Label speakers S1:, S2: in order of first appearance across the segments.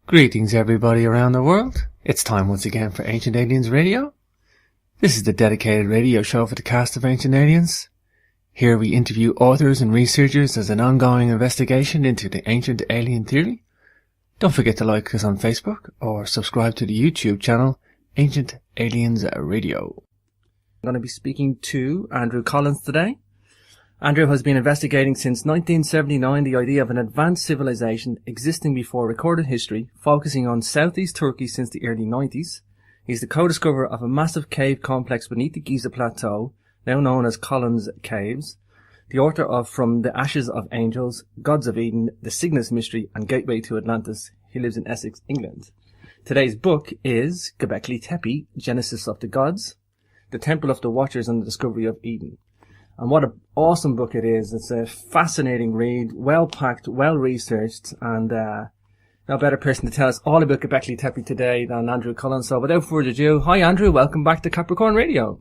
S1: Greetings everybody around the world. It's time once again for Ancient Aliens Radio. This is the dedicated radio show for the cast of Ancient Aliens. Here we interview authors and researchers as an ongoing investigation into the ancient alien theory. Don't forget to like us on Facebook or subscribe to the YouTube channel Ancient Aliens Radio. I'm going to be speaking to Andrew Collins today. Andrew has been investigating since 1979 the idea of an advanced civilization existing before recorded history, focusing on southeast Turkey since the early 90s. He's the co-discoverer of a massive cave complex beneath the Giza Plateau, now known as Collins Caves. The author of From the Ashes of Angels, Gods of Eden, The Cygnus Mystery, and Gateway to Atlantis. He lives in Essex, England. Today's book is Gobekli Tepe, Genesis of the Gods, The Temple of the Watchers and the Discovery of Eden. And what an awesome book it is. It's a fascinating read, well-packed, well-researched, and no better person to tell us all about Gobekli Tepe today than Andrew Collins. So without further ado, hi Andrew, welcome back to Capricorn Radio.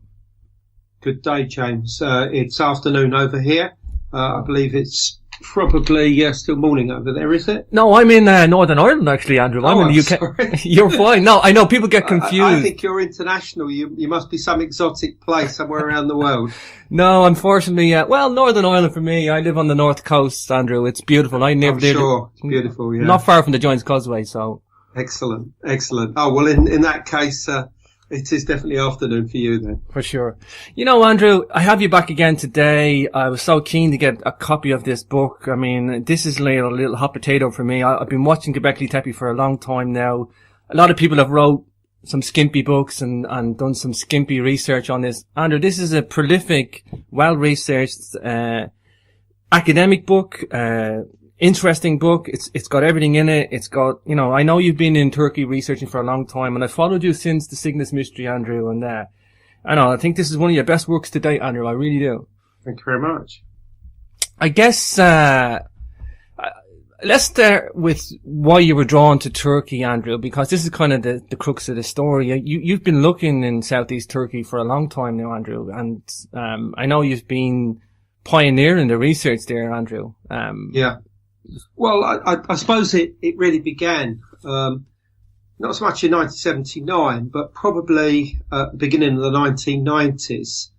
S2: Good day, James. It's afternoon over here. I believe it's probably still morning over there, is it?
S1: No, I'm in Northern Ireland actually, Andrew. I'm in the UK.
S2: Sorry.
S1: You're fine. No, I know people get confused.
S2: I think you're international. You must be some exotic place somewhere around the world.
S1: No, unfortunately, Northern Ireland for me. I live on the north coast, Andrew. It's beautiful. I never did.
S2: Sure, it's beautiful. Yeah,
S1: not far from the Giant's Causeway. So
S2: excellent. Oh well, in that case. It is definitely afternoon for you then.
S1: For sure. You know, Andrew, I have you back again today. I was so keen to get a copy of this book. I mean, this is like a little hot potato for me. I've been watching Gobekli Tepe for a long time now. A lot of people have wrote some skimpy books and done some skimpy research on this. Andrew, this is a prolific, well-researched, academic book, interesting book. It's got everything in it. It's got, I know you've been in Turkey researching for a long time, and I followed you since the Cygnus Mystery, Andrew, and I think this is one of your best works to date, Andrew. I really do.
S2: Thank you very much.
S1: I guess, let's start with why you were drawn to Turkey, Andrew, because this is kind of the crux of the story. You've been looking in southeast Turkey for a long time now, Andrew, and I know you've been pioneering the research there, Andrew.
S2: Yeah. Well, I suppose it really began, not so much in 1979, but probably at the beginning of the 1990s,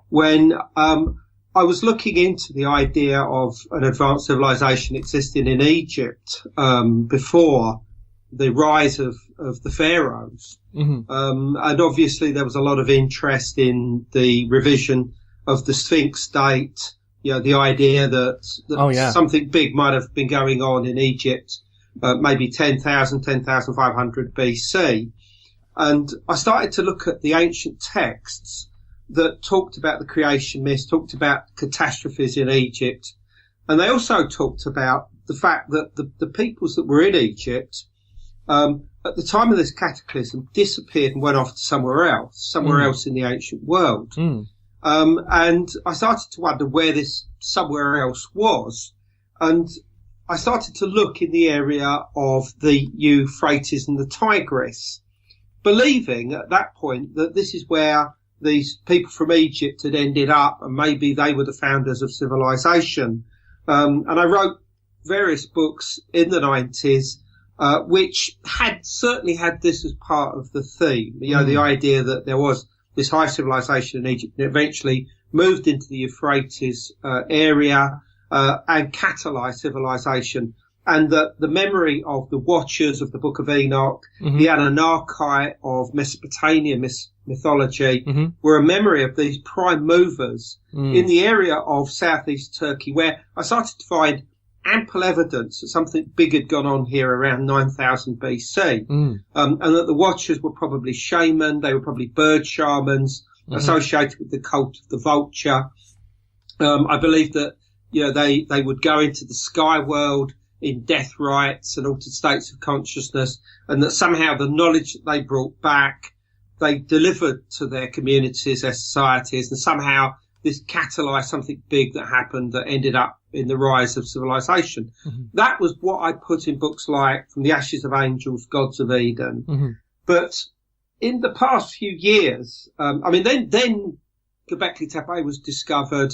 S2: when I was looking into the idea of an advanced civilization existing in Egypt before the rise of the pharaohs. Mm-hmm. And obviously there was a lot of interest in the revision of the Sphinx state. The idea that something big might have been going on in Egypt, maybe 10,500 BC. And I started to look at the ancient texts that talked about the creation myths, talked about catastrophes in Egypt. And they also talked about the fact that the peoples that were in Egypt, at the time of this cataclysm, disappeared and went off to somewhere else in the ancient world. Mm. And I started to wonder where this somewhere else was. And I started to look in the area of the Euphrates and the Tigris, believing at that point that this is where these people from Egypt had ended up, and maybe they were the founders of civilization. And I wrote various books in the 90s, which certainly had this as part of the theme. The idea that there was this high civilization in Egypt, and eventually moved into the Euphrates area and catalyzed civilization. And the memory of the Watchers of the Book of Enoch, mm-hmm. the Annunaki of Mesopotamian mythology, mm-hmm. were a memory of these prime movers in the area of southeast Turkey, where I started to find ample evidence that something big had gone on here around 9000 BC, and that the Watchers were probably shaman, they were probably bird shamans associated with the cult of the vulture. I believe that they would go into the sky world in death rites and altered states of consciousness, and that somehow the knowledge that they brought back, they delivered to their communities, their societies, and somehow this catalyzed something big that happened that ended up in the rise of civilization. Mm-hmm. That was what I put in books like From the Ashes of Angels, Gods of Eden. Mm-hmm. But in the past few years, then Gobekli Tepe was discovered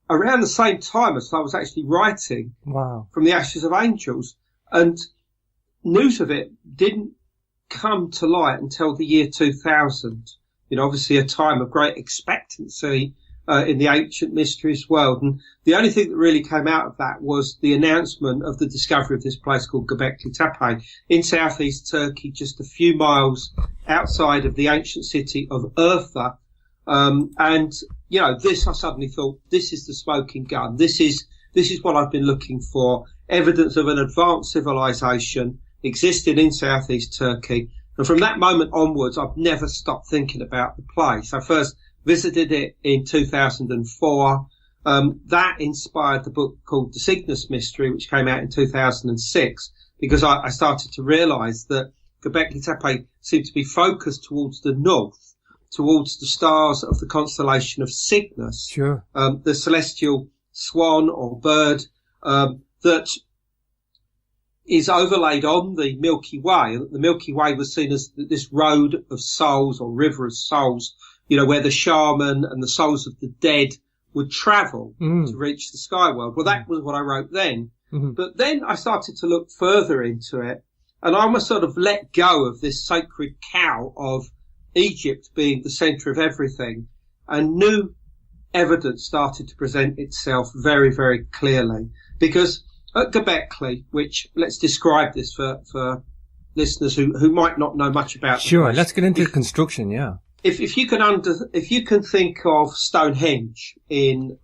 S2: around the same time as I was actually writing From the Ashes of Angels. And news of it didn't come to light until the year 2000. Obviously a time of great expectancy in the ancient mysteries world. And the only thing that really came out of that was the announcement of the discovery of this place called Gobekli Tepe in southeast Turkey, just a few miles outside of the ancient city of Urfa. This, I suddenly thought, this is the smoking gun. This is what I've been looking for. Evidence of an advanced civilization existed in southeast Turkey. And from that moment onwards, I've never stopped thinking about the place. I first visited it in 2004. That inspired the book called The Cygnus Mystery, which came out in 2006, because I started to realise that Gobekli Tepe seemed to be focused towards the north, towards the stars of the constellation of Cygnus.
S1: Sure.
S2: The celestial swan or bird that is overlaid on the Milky Way. The Milky Way was seen as this road of souls or river of souls, where the shaman and the souls of the dead would travel to reach the sky world. Well, that was what I wrote then. Mm-hmm. But then I started to look further into it, and I almost sort of let go of this sacred cow of Egypt being the centre of everything, and new evidence started to present itself very, very clearly. Because at Gobekli, which, let's describe this for listeners who might not know much about.
S1: Sure, let's get into construction. Yeah.
S2: If you can think of Stonehenge in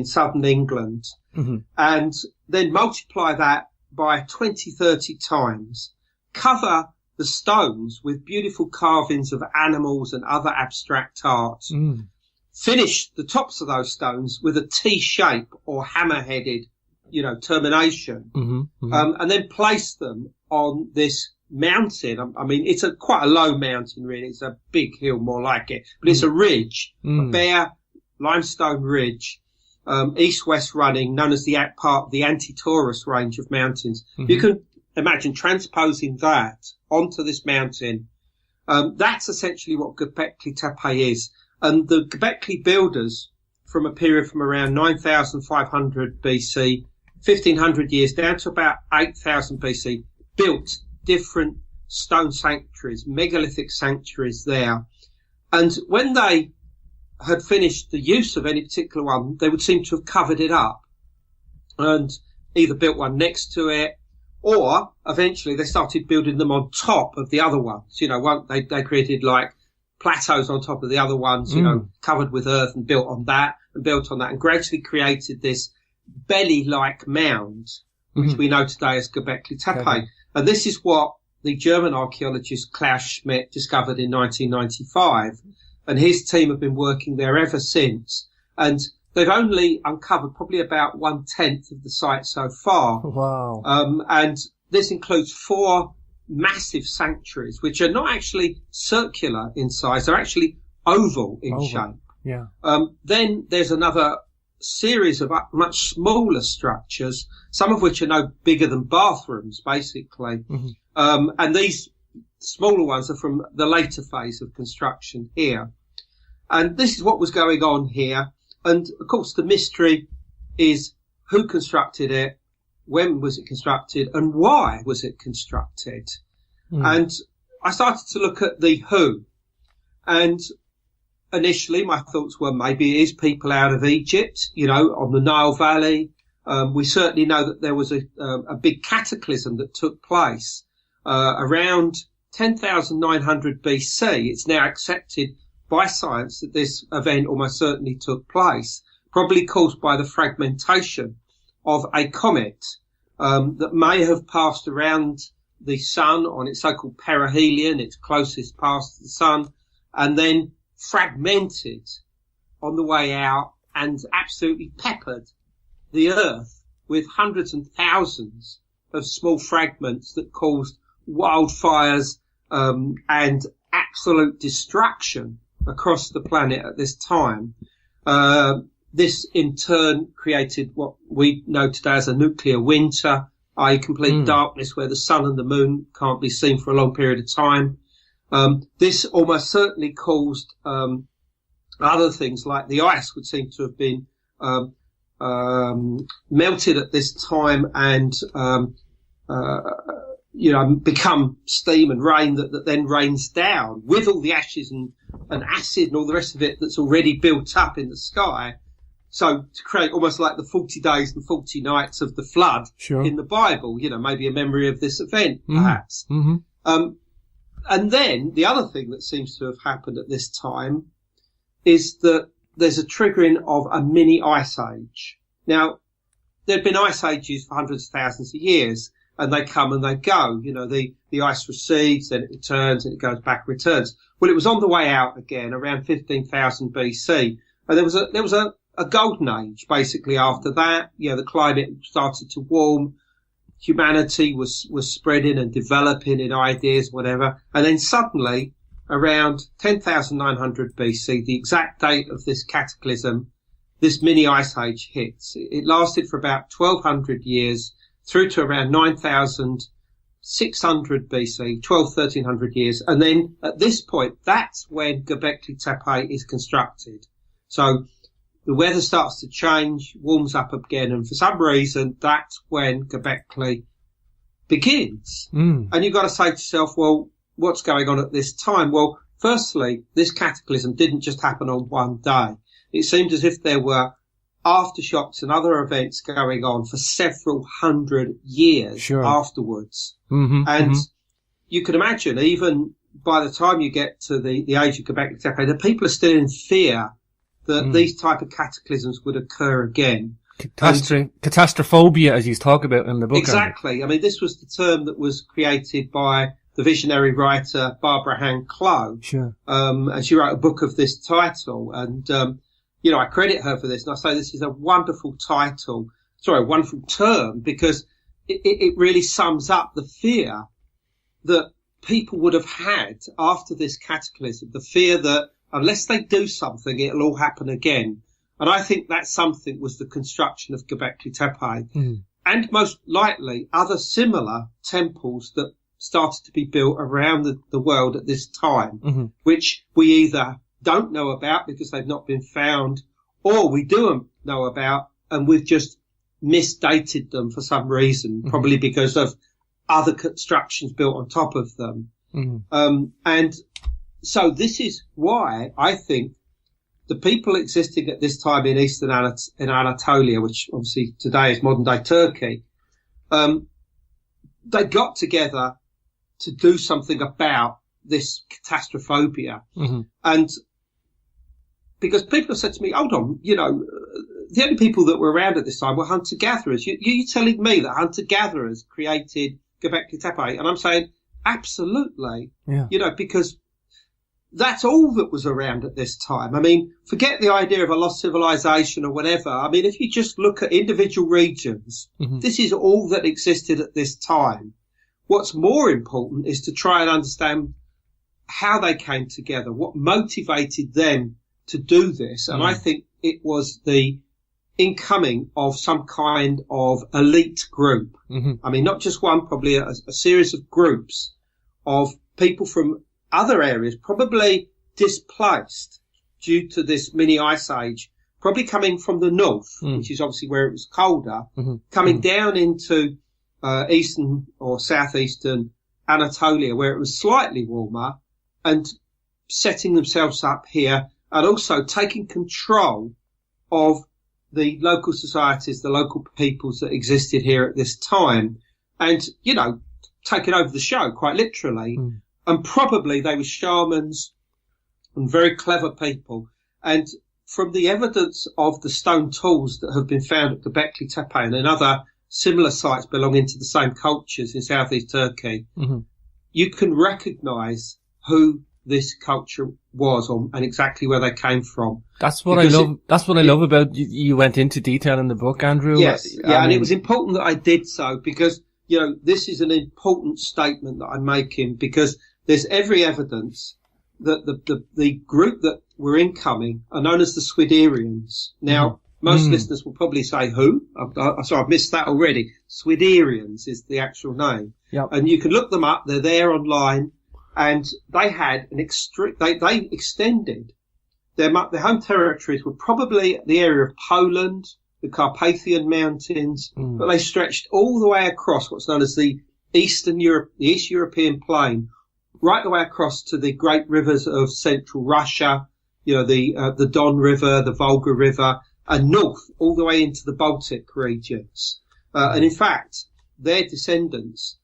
S2: southern England, mm-hmm. and then multiply that by 20, 30 times, cover the stones with beautiful carvings of animals and other abstract art, finish the tops of those stones with a T shape or hammer-headed, termination, mm-hmm, mm-hmm. And then place them on this mountain. I mean, it's quite a low mountain, really. It's a big hill, more like it, but it's a ridge, a bare limestone ridge, east-west running, known as the Anti-Taurus range of mountains. Mm-hmm. You can imagine transposing that onto this mountain. That's essentially what Gobekli Tepe is. And the Gobekli builders, from a period from around 9,500 BC, 1,500 years down to about 8,000 BC, built different stone sanctuaries, megalithic sanctuaries there. And when they had finished the use of any particular one, they would seem to have covered it up and either built one next to it, or eventually they started building them on top of the other ones. They created like plateaus on top of the other ones, covered with earth, and built on that and built on that, and gradually created this belly-like mound, which we know today as Gobekli Tepe. Okay. And this is what the German archaeologist Klaus Schmidt discovered in 1995. And his team have been working there ever since. And they've only uncovered probably about 1/10 of the site so far.
S1: Wow.
S2: And this includes 4 massive sanctuaries, which are not actually circular in size. They're actually oval in shape.
S1: Yeah.
S2: Then there's another series of much smaller structures, some of which are no bigger than bathrooms, basically. Mm-hmm. And these smaller ones are from the later phase of construction here. And this is what was going on here. And, of course, the mystery is who constructed it, when was it constructed, and why was it constructed? And I started to look at the who. And initially my thoughts were maybe it is people out of Egypt, on the Nile Valley. We certainly know that there was a big cataclysm that took place around 10,900 BC. It's now accepted by science that this event almost certainly took place, probably caused by the fragmentation of a comet that may have passed around the sun on its so-called perihelion, its closest path to the sun, and then fragmented on the way out and absolutely peppered the earth with hundreds and thousands of small fragments that caused wildfires and absolute destruction across the planet at this time. This in turn created what we know today as a nuclear winter, i.e. complete darkness where the sun and the moon can't be seen for a long period of time. This almost certainly caused other things, like the ice would seem to have been melted at this time and become steam and rain that then rains down with all the ashes and acid and all the rest of it that's already built up in the sky. So to create almost like the 40 days and 40 nights of the flood in the Bible, maybe a memory of this event, perhaps. Mm-hmm. And then the other thing that seems to have happened at this time is that there's a triggering of a mini ice age. Now, there'd been ice ages for hundreds of thousands of years, and they come and they go. The ice recedes, then it returns, and it goes back, returns. Well, it was on the way out again around 15,000 BC, and there was a golden age basically after that. The climate started to warm, humanity was spreading and developing in ideas, whatever, and then suddenly around 10,900 BC, the exact date of this cataclysm, this mini ice age hits. It lasted for about 1,200 years through to around 9,600 BC, 1,300 years. And then at this point, that's when Gobekli Tepe is constructed. So the weather starts to change, warms up again, and for some reason, that's when Gobekli begins. And you've got to say to yourself, well, what's going on at this time? Well, firstly, this cataclysm didn't just happen on one day. It seemed as if there were aftershocks and other events going on for several hundred years afterwards. And you can imagine, even by the time you get to the age of Gobekli Tepe, the people are still in fear that these type of cataclysms would occur again.
S1: Catastrophobia, as you talk about in the book.
S2: Exactly. I mean, this was the term that was created by the visionary writer Barbara Hand Clough. And she wrote a book of this title. And, I credit her for this. And I say this is a wonderful wonderful term, because it really sums up the fear that people would have had after this cataclysm. The fear that unless they do something, it'll all happen again. And I think that something was the construction of Gobekli Tepe. And most likely other similar temples that started to be built around the world at this time, which we either don't know about because they've not been found, or we do know about and we've just misdated them for some reason, probably because of other constructions built on top of them. And so this is why I think the people existing at this time in eastern Anatolia, which obviously today is modern day Turkey, they got together to do something about this catastrophobia. And because people have said to me, hold on, the only people that were around at this time were hunter-gatherers. You're telling me that hunter-gatherers created Gobekli Tepe? And I'm saying, absolutely. Because that's all that was around at this time. I mean, forget the idea of a lost civilization or whatever. I mean, if you just look at individual regions, this is all that existed at this time. What's more important is to try and understand how they came together, what motivated them to do this. And I think it was the incoming of some kind of elite group. I mean, not just one, probably a series of groups of people from other areas, probably displaced due to this mini ice age, probably coming from the north, which is obviously where it was colder, coming down into eastern or southeastern Anatolia, where it was slightly warmer, and setting themselves up here, and also taking control of the local societies, the local peoples that existed here at this time, and, taking over the show, quite literally. And probably they were shamans and very clever people. And from the evidence of the stone tools that have been found at Gobekli Tepe and in other similar sites belonging to the same cultures in southeast Turkey, you can recognise who this culture was and exactly where they came from.
S1: That's what I love. That's what I love about you went into detail in the book, Andrew.
S2: Yes, and it was important that I did so because, this is an important statement that I'm making, because there's every evidence that the group that were incoming are known as the Swiderians. Now, most listeners will probably say, who? I've missed that already. Swiderians is the actual name. And you can look them up. They're there online. And they had they extended their home territories were probably the area of Poland, the Carpathian Mountains, but they stretched all the way across what's known as the Eastern Europe, the East European plain, right the way across to the great rivers of central Russia, the Don River, the Volga River, and north all the way into the Baltic regions. And in fact, their descendants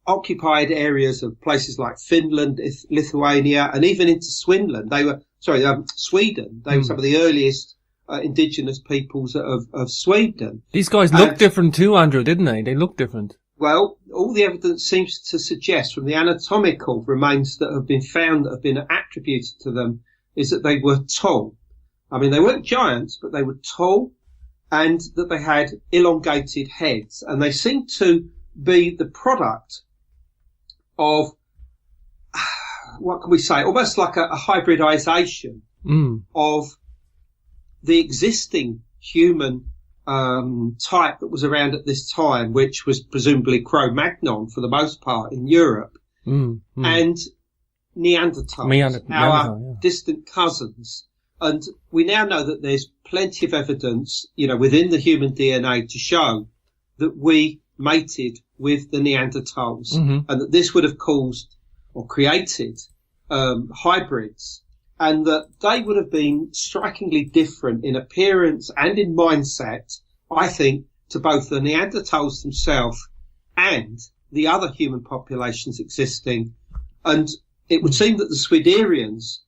S2: occupied areas of places like Finland, Lithuania, and even into Sweden. They were Sweden. They were some of the earliest indigenous peoples of Sweden.
S1: These guys look different too, Andrew, didn't they? They look different.
S2: Well, all the evidence seems to suggest from the anatomical remains that have been found that have been attributed to them is that they were tall. I mean, they weren't giants, but they were tall, and that they had elongated heads. And they seem to be the product of, what can we say, almost like a hybridization of the existing human type that was around at this time, which was presumably Cro-Magnon for the most part in Europe, and Neanderthals, our distant cousins. And we now know that there's plenty of evidence, within the human DNA to show that we mated with the Neanderthals, and that this would have caused or created hybrids, and that they would have been strikingly different in appearance and in mindset, I think, to both the Neanderthals themselves and the other human populations existing. And it would seem that the Swiderians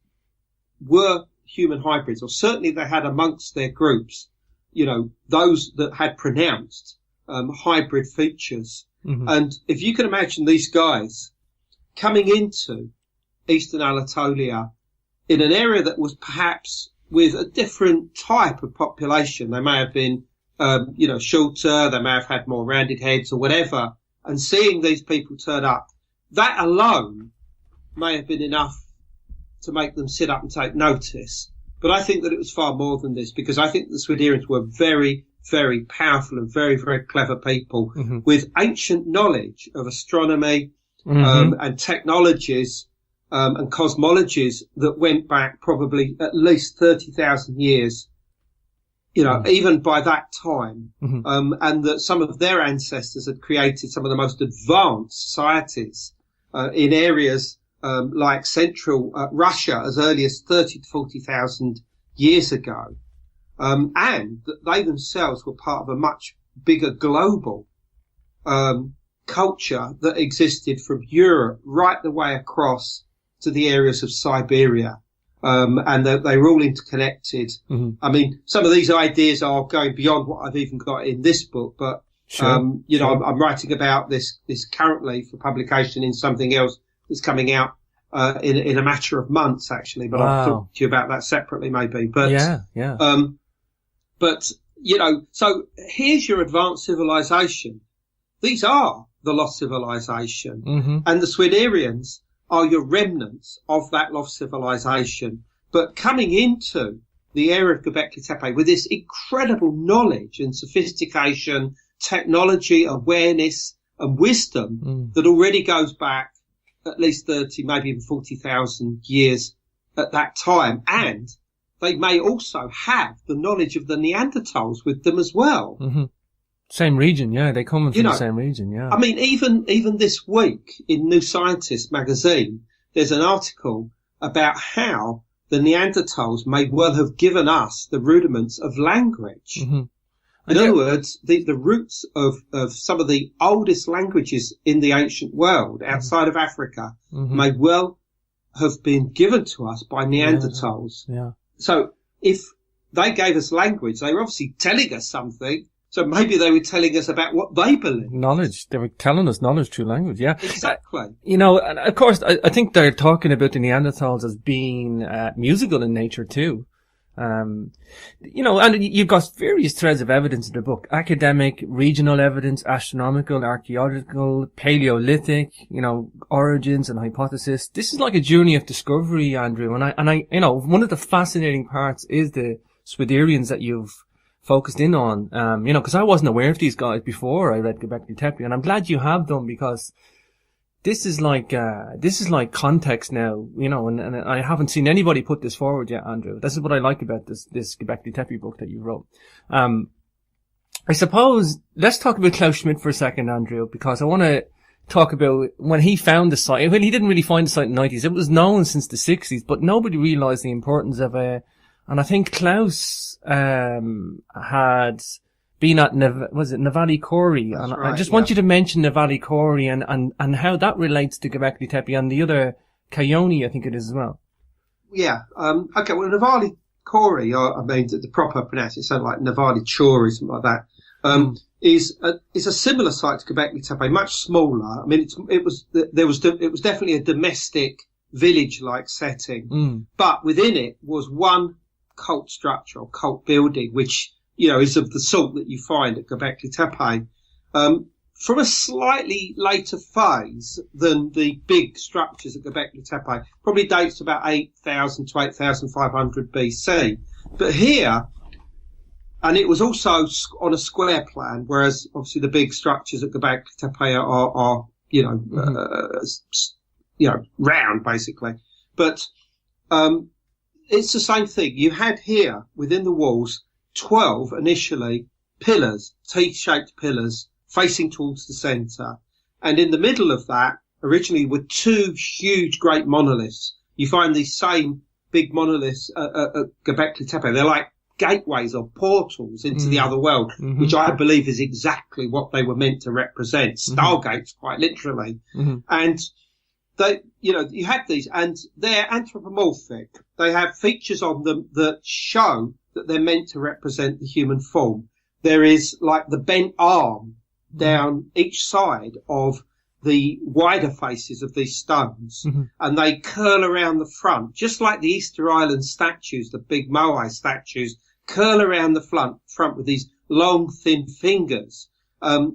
S2: were human hybrids, or certainly they had amongst their groups, those that had pronounced hybrid features. And if you can imagine these guys coming into Eastern Anatolia in an area that was perhaps with a different type of population, they may have been, shorter, they may have had more rounded heads or whatever, and seeing these people turn up, that alone may have been enough to make them sit up and take notice. But I think that it was far more than this, because I think the Swiderians were very, very powerful and very, very clever people with ancient knowledge of astronomy and technologies and cosmologies that went back probably at least 30,000 years, even by that time, and that some of their ancestors had created some of the most advanced societies in areas like central Russia as early as 30 to 40,000 years ago, and that they themselves were part of a much bigger global culture that existed from Europe right the way across to the areas of Siberia, and they were all interconnected. I mean, some of these ideas are going beyond what I've even got in this book, but I'm writing about this currently for publication in something else that's coming out in a matter of months, actually. But I'll talk to you about that separately, maybe. But so here's your advanced civilization. These are the lost civilization, and the Swiderians are your remnants of that lost civilization. But coming into the area of Gobekli Tepe with this incredible knowledge and sophistication, technology, awareness, and wisdom that already goes back at least 30, maybe even 40,000 years at that time. And they may also have the knowledge of the Neanderthals with them as well.
S1: Same region, yeah. They come from the same region, yeah.
S2: I mean, even this week in New Scientist magazine, there's an article about how the Neanderthals may well have given us the rudiments of language. In other words, the roots of some of the oldest languages in the ancient world outside of Africa may well have been given to us by Neanderthals. So if they gave us language, they were obviously telling us something. So maybe they were telling us about what they believe.
S1: Knowledge. They were telling us knowledge through language, yeah.
S2: Exactly.
S1: And of course, I think they're talking about the Neanderthals as being musical in nature too. And you've got various threads of evidence in the book. Academic, regional evidence, astronomical, archaeological, Paleolithic, origins and hypothesis. This is like a journey of discovery, Andrew. And I one of the fascinating parts is the Swiderians that you've focused in on, because I wasn't aware of these guys before I read Gobekli Tepe, and I'm glad you have them, because this is like context now, and I haven't seen anybody put this forward yet, Andrew. This is what I like about this Gobekli Tepe book that you wrote. I suppose, let's talk about Klaus Schmidt for a second, Andrew, because I want to talk about when he found the site. Well, he didn't really find the site in the 90s. It was known since the 60s, but nobody realised the importance of it. And I think Klaus had been at Navali Kori. And right, I just want you to mention Navali Kori and how that relates to Gobekli Tepe and the other Kayoni, I think it is as well.
S2: Yeah. Okay. Well, Navali Kori, I mean, the proper pronunciation, it sounds like Navali Chori, something like that, is a similar site to Gobekli Tepe, much smaller. I mean, it was definitely a domestic village-like setting, but within it was one cult structure or cult building, which, is of the sort that you find at Gobekli Tepe, from a slightly later phase than the big structures at Gobekli Tepe. Probably dates to about 8,000 to 8,500 BC. But here, and it was also on a square plan, whereas obviously the big structures at Gobekli Tepe are round basically. But, it's the same thing. You had here within the walls 12 initially pillars, teeth-shaped pillars, facing towards the centre. And in the middle of that, originally, were two huge, great monoliths. You find these same big monoliths at Gobekli Tepe. They're like gateways or portals into the other world, which I believe is exactly what they were meant to represent. Stargates, quite literally. And they, you have these, and they're anthropomorphic. They have features on them that show that they're meant to represent the human form. There is like the bent arm down each side of the wider faces of these stones, and they curl around the front, just like the Easter Island statues, the big Moai statues, curl around the front with these long, thin fingers.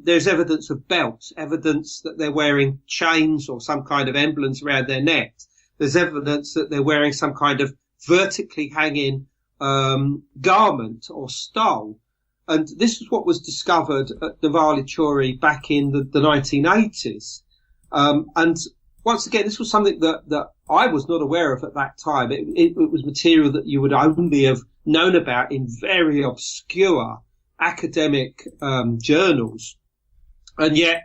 S2: There's evidence of belts, evidence that they're wearing chains or some kind of emblems around their necks. There's evidence that they're wearing some kind of vertically hanging garment or stole. And this is what was discovered at Navali Chori back in the 1980s. And once again, this was something that I was not aware of at that time. It was material that you would only have known about in very obscure academic journals. And yet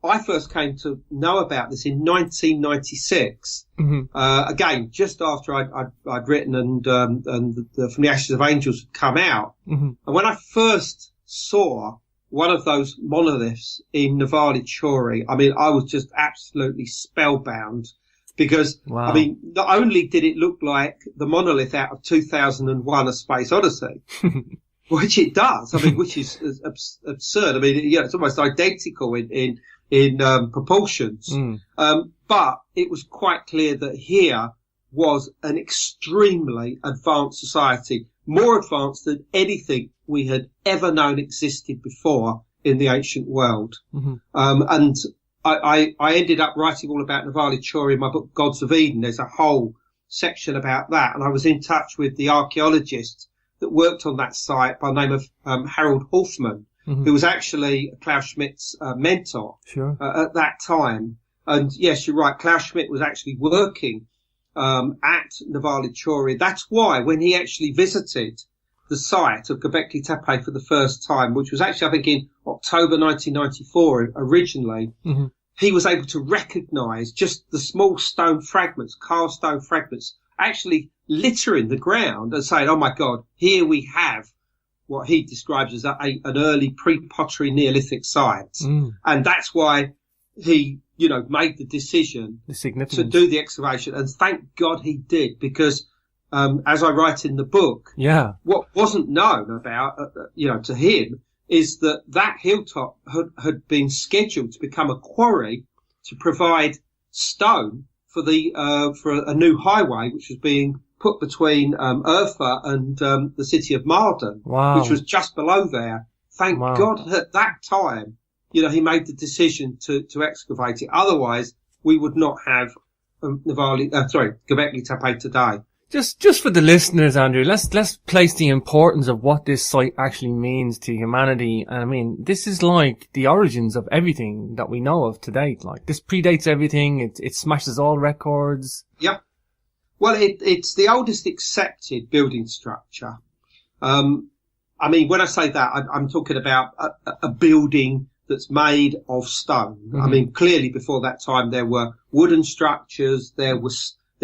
S2: I first came to know about this in 1996. Again, just after I'd written and From the Ashes of Angels had come out. And when I first saw one of those monoliths in Navali Chori, I mean, I was just absolutely spellbound because, I mean, not only did it look like the monolith out of 2001: A Space Odyssey, which it does, I mean, which is absurd. I mean, it's almost identical in proportions. But it was quite clear that here was an extremely advanced society, more advanced than anything we had ever known existed before in the ancient world. And I ended up writing all about Navali Chori in my book, Gods of Eden. There's a whole section about that. And I was in touch with the archaeologist that worked on that site by the name of Harold Hoffman, who was actually Klaus Schmidt's mentor at that time. And yes, you're right, Klaus Schmidt was actually working at Navali Chori. That's why when he actually visited the site of Gobekli Tepe for the first time, which was actually, I think, in October 1994 originally, he was able to recognise just the small stone fragments, carved stone fragments, actually littering the ground and saying, oh my God, here we have what he describes as an early pre-pottery Neolithic site. And that's why he, made the decision to do the excavation. And thank God he did, because, as I write in the book, what wasn't known about, to him is that hilltop had been scheduled to become a quarry to provide stone for a new highway, which was being put between Urfa and the city of Marden, which was just below there. Thank God at that time, he made the decision to excavate it. Otherwise, we would not have Gobekli Tepe today.
S1: Just for the listeners, Andrew, let's place the importance of what this site actually means to humanity. I mean, this is like the origins of everything that we know of to date. Like, this predates everything. It smashes all records.
S2: Yep. Well, it's the oldest accepted building structure. I mean, when I say that, I'm talking about a building that's made of stone. Mm-hmm. I mean, clearly before that time there were wooden structures, there were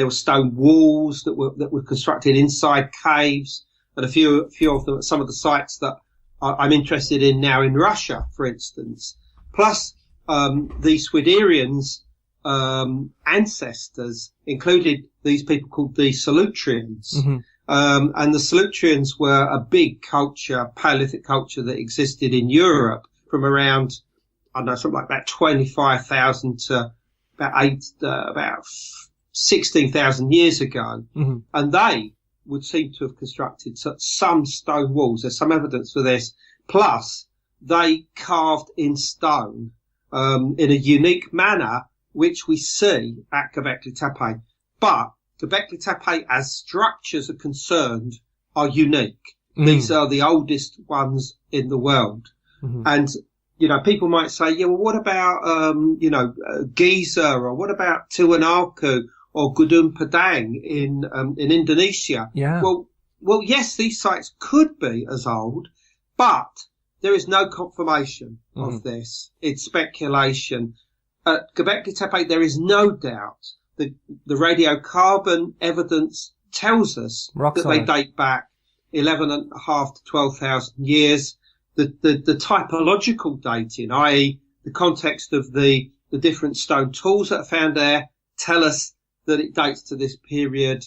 S2: stone walls that were constructed inside caves, and a few of them at some of the sites that I'm interested in now in Russia, for instance. Plus, the Swiderians' ancestors included these people called the Solutreans. Mm-hmm. And the Solutreans were a big culture, Paleolithic culture that existed in Europe from around, I don't know, something like about 25,000 to about 16,000 years ago. Mm-hmm. And they would seem to have constructed some stone walls. There's some evidence for this. Plus, they carved in stone, in a unique manner, which we see at Gobekli Tepe. But Gobekli Tepe, as structures are concerned, are unique. Mm. These are the oldest ones in the world. Mm-hmm. And, you know, people might say, yeah, well, what about, Giza, or what about Tiwanaku or Gunung Padang in Indonesia? Yeah. Well, yes, these sites could be as old, but there is no confirmation of this. It's speculation. At Gobekli Tepe, there is no doubt. The radiocarbon evidence tells us that they date back 11,500 to 12,000 years. The typological dating, i.e. the context of the different stone tools that are found there, tell us that it dates to this period.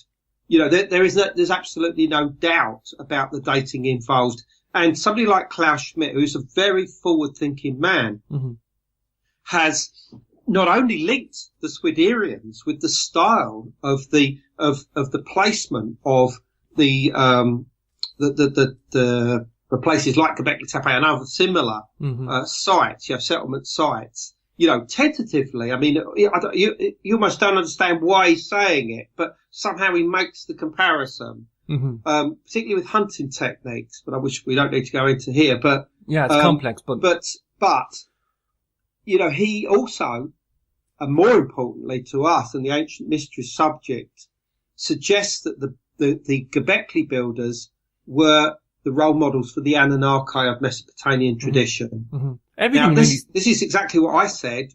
S2: You know, there's absolutely no doubt about the dating involved. And somebody like Klaus Schmidt, who's a very forward-thinking man, has not only linked the Swiderians with the style of the placement of the places like Gobekli Tepe and other similar sites, you have settlement sites. You know, tentatively, I mean, you almost don't understand why he's saying it, but somehow he makes the comparison, particularly with hunting techniques, but I wish we don't need to go into here. But
S1: yeah, it's complex, but
S2: you know, he also, and more importantly to us and the ancient mystery subject, suggests that the Gobekli builders were the role models for the Annunaki of Mesopotamian tradition. Mm-hmm. Now, this is exactly what I said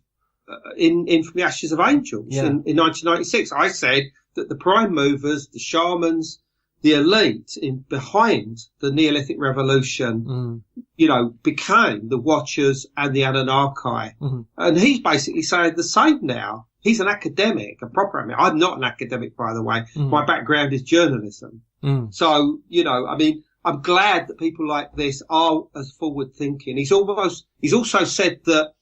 S2: in From the Ashes of Angels in 1996. I said that the prime movers, the shamans, the elite behind the Neolithic Revolution, you know, became the Watchers and the Anunnaki. Mm-hmm. And he's basically saying the same now. He's an academic, a proper academic. I'm not an academic, by the way. Mm-hmm. My background is journalism. Mm. So, you know, I mean, I'm glad that people like this are as forward thinking. He's also said that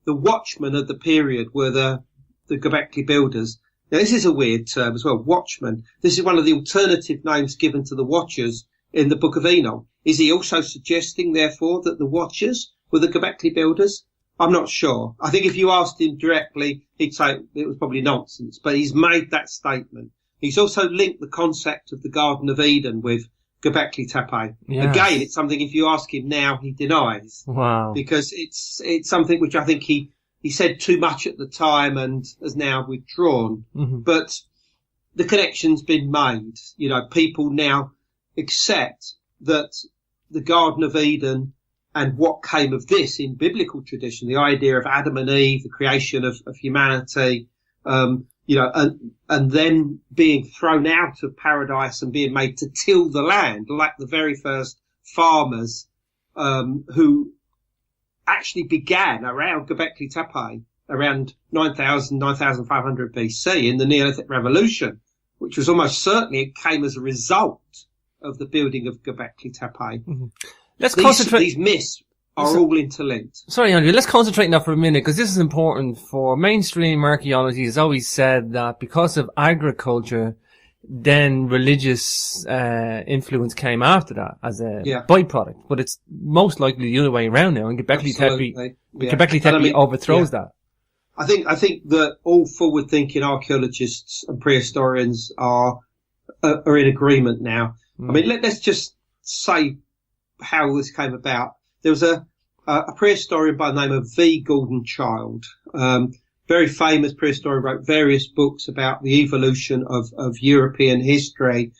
S2: the watchmen of the period were the Gobekli builders. Now, this is a weird term as well, watchman. This is one of the alternative names given to the Watchers in the Book of Enoch. Is he also suggesting, therefore, that the Watchers were the Gobekli builders? I'm not sure. I think if you asked him directly, he'd say it was probably nonsense, but he's made that statement. He's also linked the concept of the Garden of Eden with Gobekli Tepe. Yes. Again, it's something if you ask him now, he denies. Wow. Because it's something which I think he said too much at the time and has now withdrawn. Mm-hmm. But the connection's been made. You know, people now accept that the Garden of Eden and what came of this in biblical tradition, the idea of Adam and Eve, the creation of humanity, you know, and then being thrown out of paradise and being made to till the land, like the very first farmers, who actually began around Gobekli Tepe around 9,500 BC in the Neolithic Revolution, which was almost certainly, it came as a result of the building of Gobekli Tepe. Mm-hmm. These myths are all interlinked.
S1: Sorry, Andrew, let's concentrate now for a minute, because this is important. For mainstream archaeology has always said that because of agriculture, then religious influence came after that as a byproduct. But it's most likely the other way around now, and Gobekli Tepe overthrows that.
S2: I think that all forward-thinking archaeologists and prehistorians are in agreement now. I mean, let's just say how this came about. There was a prehistorian by the name of V. Gordon Child, very famous prehistorian, wrote various books about the evolution of European history.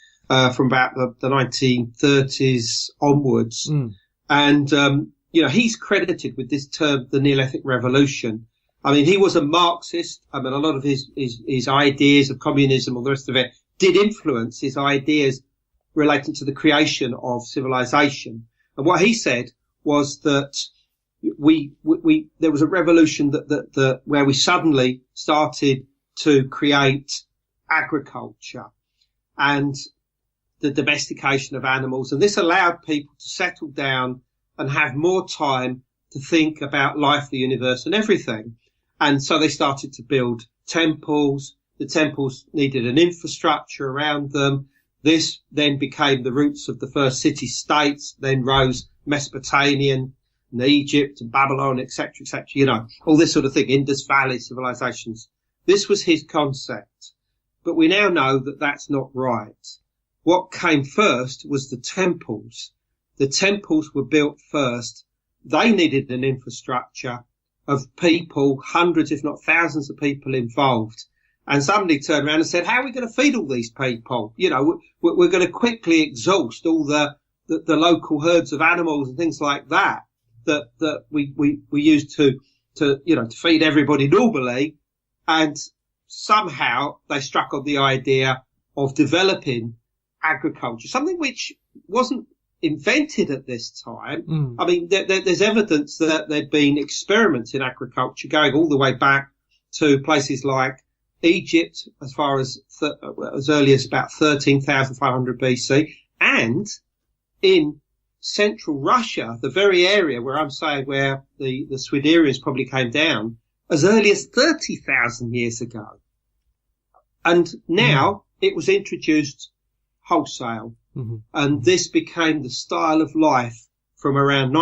S2: from about the 1930s onwards. And, he's credited with this term, the Neolithic Revolution. I mean, he was a Marxist. I mean, a lot of his ideas of communism, all the rest of it, did influence his ideas relating to the creation of civilization. And what he said was that there was a revolution that where we suddenly started to create agriculture and the domestication of animals. And this allowed people to settle down and have more time to think about life, the universe and everything. And so they started to build temples. The temples needed an infrastructure around them. This then became the roots of the first city-states, then rose Mesopotamian and Egypt and Babylon, etc., etc., all this sort of thing, Indus Valley civilizations. This was his concept. But we now know that that's not right. What came first was the temples. The temples were built first. They needed an infrastructure of people, hundreds, if not thousands of people involved. And somebody turned around and said, how are we going to feed all these people? We're going to quickly exhaust all the local herds of animals and things like that we use to feed everybody normally. And somehow they struck on the idea of developing agriculture, something which wasn't invented at this time. I mean, there's evidence that there'd been experiments in agriculture going all the way back to places like Egypt, as far as early as about 13,500 BC, and in central Russia, the very area where I'm saying where the Swiderians probably came down, as early as 30,000 years ago. And now it was introduced wholesale. And this became the style of life from around from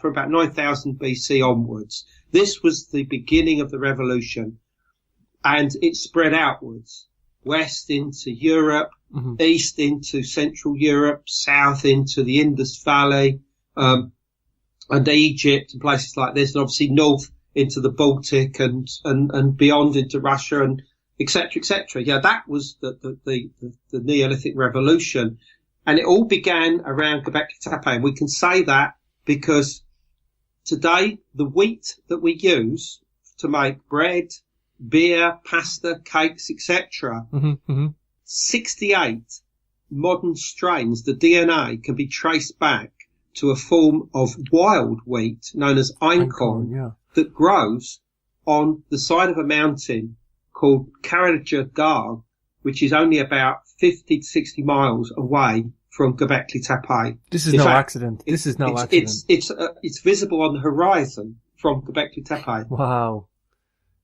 S2: about 9,000 BC onwards. This was the beginning of the revolution, and it spread outwards, west into Europe, east into Central Europe, south into the Indus Valley, and Egypt and places like this, and obviously north into the Baltic and beyond into Russia and etc., etc. Yeah, that was the Neolithic Revolution, and it all began around Gobekli Tepe. And we can say that because today the wheat that we use to make bread, beer, pasta, cakes, etc., 68 modern strains, the DNA can be traced back to a form of wild wheat known as einkorn that grows on the side of a mountain called Karaja, which is only about 50 to 60 miles away from Gobekli Tepe.
S1: This is no accident. This is no accident.
S2: It's visible on the horizon from Gobekli Tepe.
S1: Wow.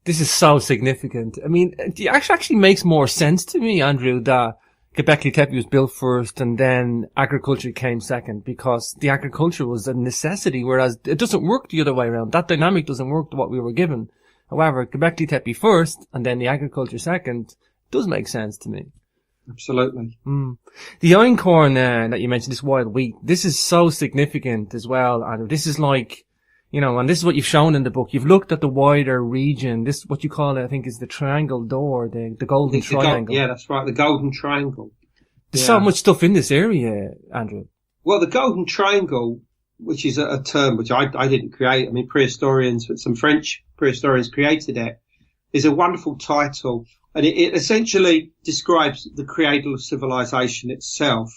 S1: This is so significant. I mean, it actually makes more sense to me, Andrew, that Gobekli Tepe was built first and then agriculture came second, because the agriculture was a necessity, whereas it doesn't work the other way around. That dynamic doesn't work to what we were given. However, Gobekli Tepe first and then the agriculture second does make sense to me.
S2: Absolutely.
S1: The einkorn that you mentioned, this wild wheat, this is so significant as well, Andrew. This is like, and this is what you've shown in the book. You've looked at the wider region. This, what you call it, I think, is the triangle door, the golden triangle.
S2: Yeah, that's right, the golden triangle.
S1: There's so much stuff in this area, Andrew.
S2: Well, the golden triangle, which is a term which I didn't create. I mean, prehistorians, but some French prehistorians created it, is a wonderful title. And it essentially describes the cradle of civilization itself.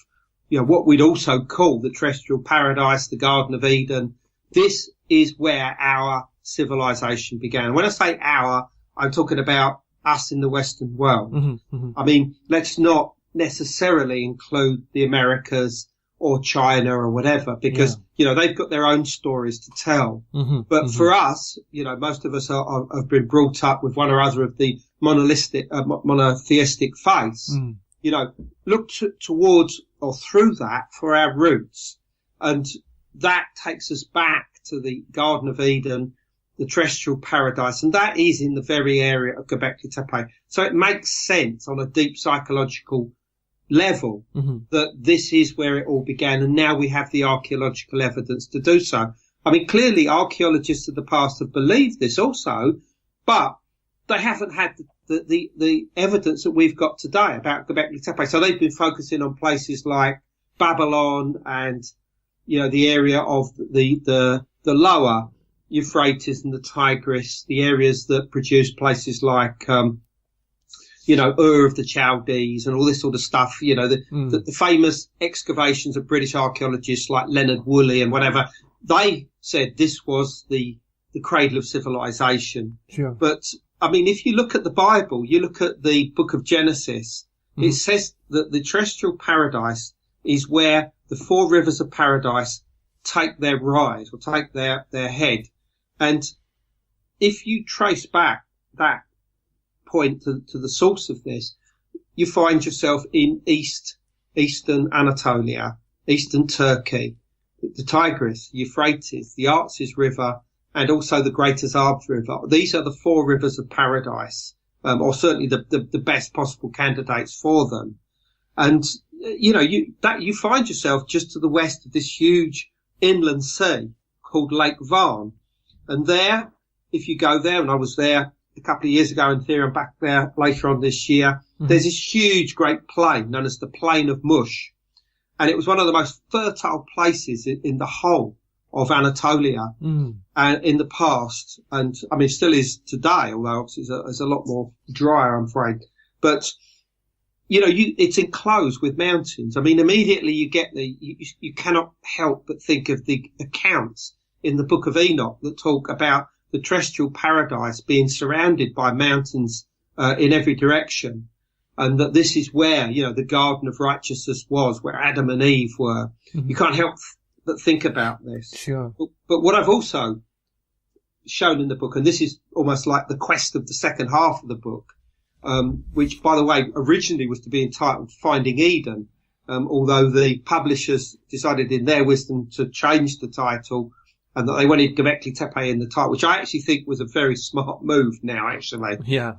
S2: What we'd also call the terrestrial paradise, the Garden of Eden. This is where our civilization began. When I say our, I'm talking about us in the Western world. I mean, let's not necessarily include the Americas or China or whatever, because, they've got their own stories to tell. But for us, most of us have been brought up with one or other of the monotheistic faiths. Look towards or through that for our roots. And that takes us back to the Garden of Eden, the terrestrial paradise, and that is in the very area of Gobekli Tepe. So it makes sense on a deep psychological level that this is where it all began, and now we have the archaeological evidence to do so. I mean, clearly archaeologists of the past have believed this also, but they haven't had the evidence that we've got today about Gobekli Tepe. So they've been focusing on places like Babylon and, the area of the lower Euphrates and the Tigris, the areas that produce places like, Ur of the Chaldees and all this sort of stuff, the famous excavations of British archaeologists like Leonard Woolley and whatever, they said this was the cradle of civilization.
S1: Sure.
S2: But, I mean, if you look at the Bible, you look at the book of Genesis, it says that the terrestrial paradise is where the four rivers of paradise take their rise or take their head. And if you trace back that point to the source of this, you find yourself in eastern Anatolia, eastern Turkey, the Tigris, Euphrates, the Arxes River, and also the Great Azabs River. These are the four rivers of paradise, or certainly the best possible candidates for them. And you find yourself just to the west of this huge inland sea called Lake Van, and there, if you go there, and I was there a couple of years ago in theory, I'm back there later on this year. There's this huge great plain known as the Plain of Mush. And it was one of the most fertile places in the whole of Anatolia and in the past. And I mean, still is today, although obviously it's a lot more drier, I'm afraid. But, it's enclosed with mountains. I mean, immediately you get you cannot help but think of the accounts in the Book of Enoch that talk about the terrestrial paradise being surrounded by mountains in every direction, and that this is where, the Garden of Righteousness was, where Adam and Eve were. You can't help but think about this.
S1: Sure.
S2: But what I've also shown in the book, and this is almost like the quest of the second half of the book, which, by the way, originally was to be entitled Finding Eden, although the publishers decided in their wisdom to change the title, and that they wanted Gobekli Tepe in the title, which I actually think was a very smart move now, actually.
S1: Yeah.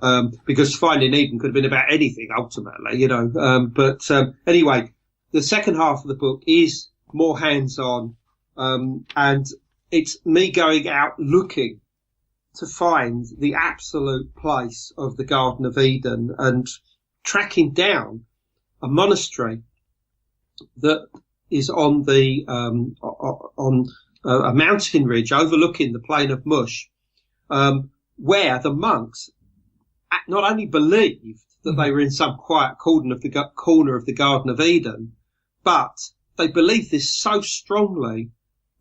S2: Because Finding Eden could have been about anything, ultimately, But anyway, the second half of the book is more hands-on, and it's me going out looking to find the absolute place of the Garden of Eden and tracking down a monastery that is on the a mountain ridge overlooking the Plain of Mush, where the monks not only believed that they were in some quiet corner of the Garden of Eden, but they believed this so strongly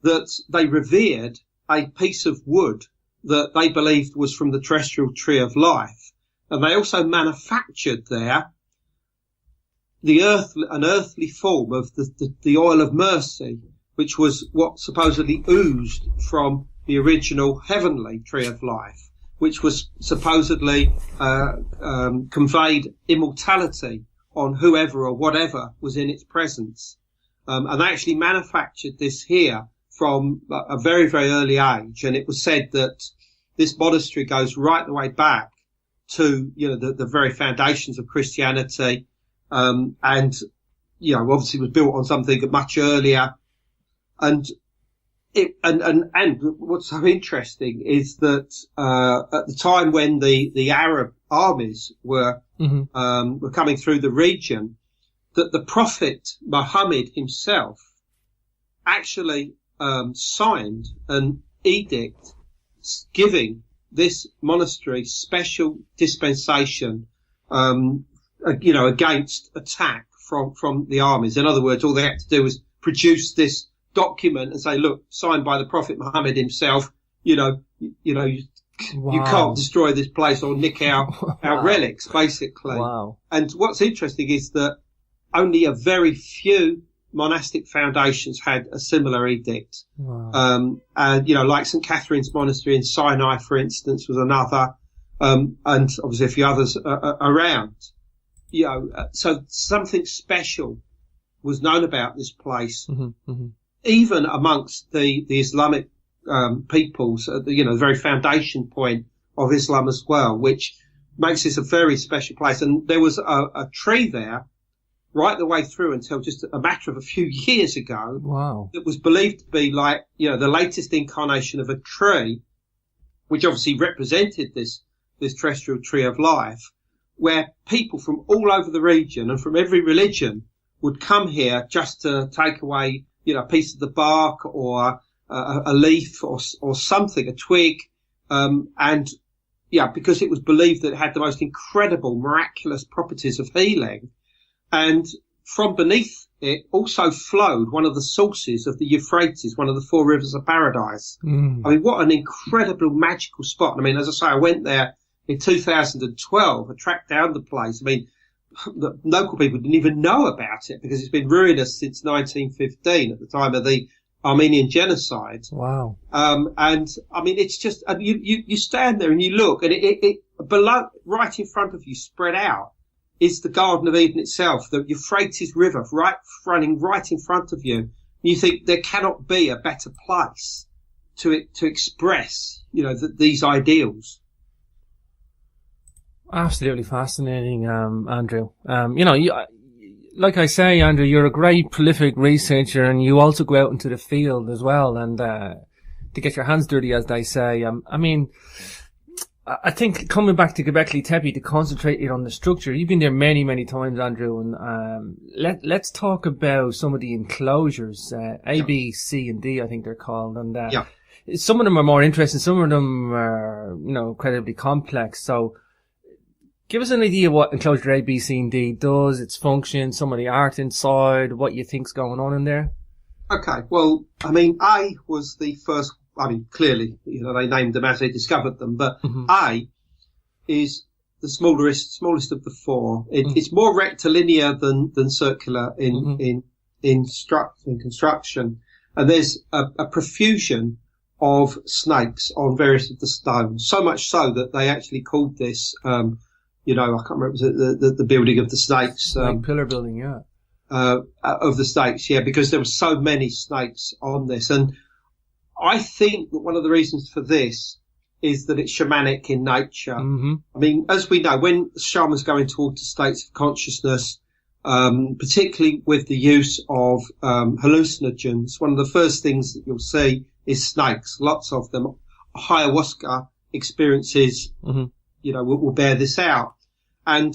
S2: that they revered a piece of wood that they believed was from the terrestrial tree of life. And they also manufactured there an earthly form of the oil of mercy, which was what supposedly oozed from the original heavenly tree of life, which was supposedly conveyed immortality on whoever or whatever was in its presence. And they actually manufactured this here from a very, very early age. And it was said that this monastery goes right the way back to, the very foundations of Christianity. And, obviously was built on something much earlier. And what's so interesting is that, at the time when the Arab armies were coming through the region, that the Prophet Muhammad himself actually, signed an edict giving this monastery special dispensation, against attack from the armies. In other words, all they had to do was produce this document and say, look, signed by the Prophet Muhammad himself, you can't destroy this place or nick our relics, basically.
S1: Wow.
S2: And what's interesting is that only a very few monastic foundations had a similar edict.
S1: Wow.
S2: And, like St. Catherine's Monastery in Sinai, for instance, was another, and obviously a few others around. So something special was known about this place, even amongst the Islamic peoples, the very foundation point of Islam as well, which makes this a very special place. And there was a tree there right the way through until just a matter of a few years ago.
S1: Wow. That
S2: was believed to be like, the latest incarnation of a tree, which obviously represented this terrestrial tree of life. where people from all over the region and from every religion would come here just to take away, a piece of the bark or a leaf or something, a twig, because it was believed that it had the most incredible, miraculous properties of healing. And from beneath it also flowed one of the sources of the Euphrates, one of the four rivers of paradise. I mean, what an incredible magical spot. I mean, as I say, I went there in 2012. I tracked down the place. I mean, the local people didn't even know about it because it's been ruinous since 1915 at the time of the Armenian genocide.
S1: Wow.
S2: And I mean, it's just, you stand there and you look, and it below, right in front of you, spread out, is the Garden of Eden itself, the Euphrates River, running right in front of you. You think there cannot be a better place to express, these ideals.
S1: Absolutely fascinating, Andrew. Like I say, Andrew, you're a great prolific researcher, and you also go out into the field as well, and to get your hands dirty, as they say. I think coming back to Gobekli Tepe, to concentrate on the structure, you've been there many, many times, Andrew, and let's talk about some of the enclosures, A, B, C, and D, I think they're called, and some of them are more interesting, some of them are, incredibly complex. So give us an idea what enclosure A, B, C, and D does, its function, some of the art inside, what you think's going on in there. Okay,
S2: well, I mean, A was the first. I mean, clearly, they named them as they discovered them, but A is the smallest of the four. It's more rectilinear than circular in construction, and there's a profusion of snakes on various of the stones. So much so that they actually called this, I can't remember, was it the building of the snakes?
S1: Pillar building, yeah.
S2: Of the snakes, yeah, because there were so many snakes on this. And I think that one of the reasons for this is that it's shamanic in nature. I mean, as we know, when shamans go into altered states of consciousness, particularly with the use of hallucinogens, one of the first things that you'll see is snakes, lots of them. Ayahuasca experiences, will bear this out. And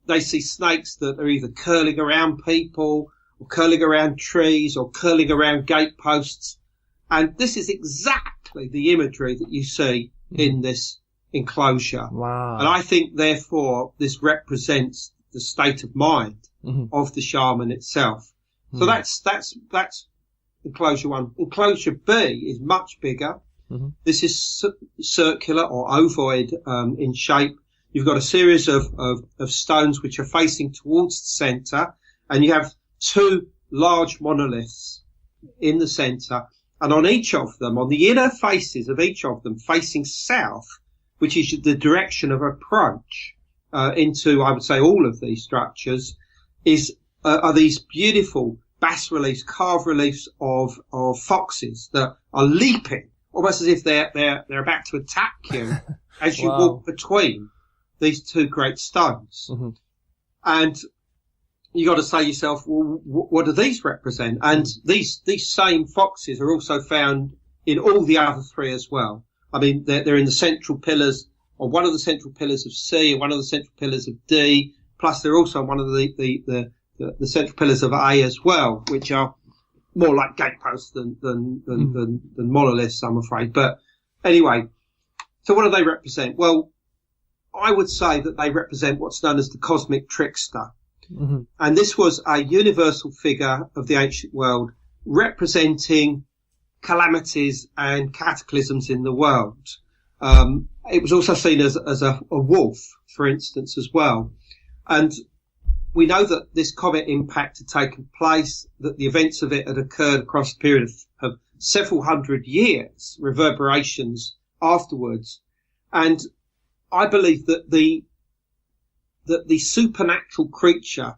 S2: they see snakes that are either curling around people or curling around trees or curling around gateposts. And this is exactly the imagery that you see in this enclosure.
S1: Wow.
S2: And I think, therefore, this represents the state of mind of the shaman itself. So that's enclosure one. Enclosure B is much bigger. This is circular or ovoid in shape. You've got a series of stones which are facing towards the centre, and you have two large monoliths in the centre. And on each of them, on the inner faces of each of them, facing south, which is the direction of approach into, I would say, all of these structures, are these beautiful bas reliefs, carved reliefs of foxes that are leaping, almost as if they're about to attack you as you walk between these two great stones. And you got to say to yourself, well, what do these represent? And these same foxes are also found in all the other three as well. I mean, they're in the central pillars, or one of the central pillars of C, and one of the central pillars of D. Plus, they're also one of the central pillars of A as well, which are more like gateposts than monoliths, I'm afraid. But anyway, so what do they represent? Well, I would say that they represent what's known as the cosmic trickster. And this was a universal figure of the ancient world, representing calamities and cataclysms in the world. It was also seen as a wolf, for instance, as well. And we know that this comet impact had taken place, that the events of it had occurred across a period of several hundred years, reverberations afterwards. And I believe that the supernatural creature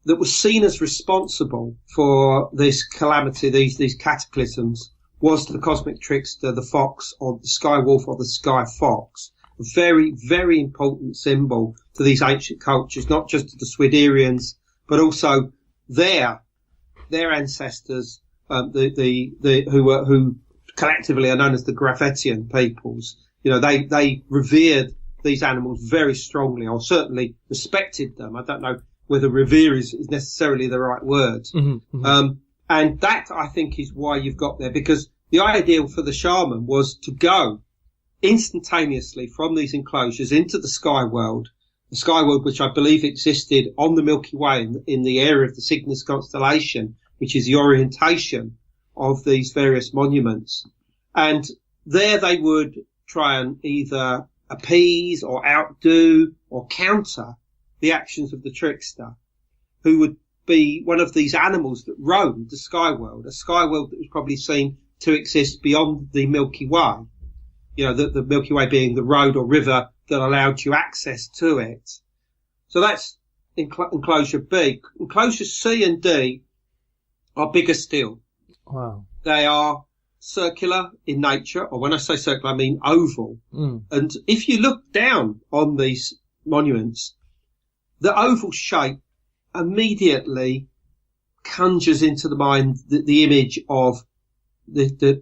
S2: that was seen as responsible for this calamity, these cataclysms, was the cosmic trickster, the fox, or the sky wolf, or the sky fox. A very, very important symbol to these ancient cultures, not just to the Swiderians, but also their ancestors, who collectively are known as the Gravettian peoples. They revered these animals very strongly, or certainly respected them. I don't know whether revere is necessarily the right word.
S1: Mm-hmm, mm-hmm.
S2: And that, I think, is why you've got there, because the ideal for the shaman was to go instantaneously from these enclosures into the sky world which I believe existed on the Milky Way in the area of the Cygnus constellation, which is the orientation of these various monuments. And there they would try and either appease or outdo or counter the actions of the trickster, who would be one of these animals that roamed the sky world, a sky world that was probably seen to exist beyond the Milky Way. You know, the Milky Way being the road or river that allowed you access to it. So that's enclosure B. Enclosures C and D are bigger still.
S1: Wow.
S2: They are circular in nature, or when I say circular, I mean oval.
S1: Mm.
S2: And if you look down on these monuments, the oval shape immediately conjures into the mind the image of the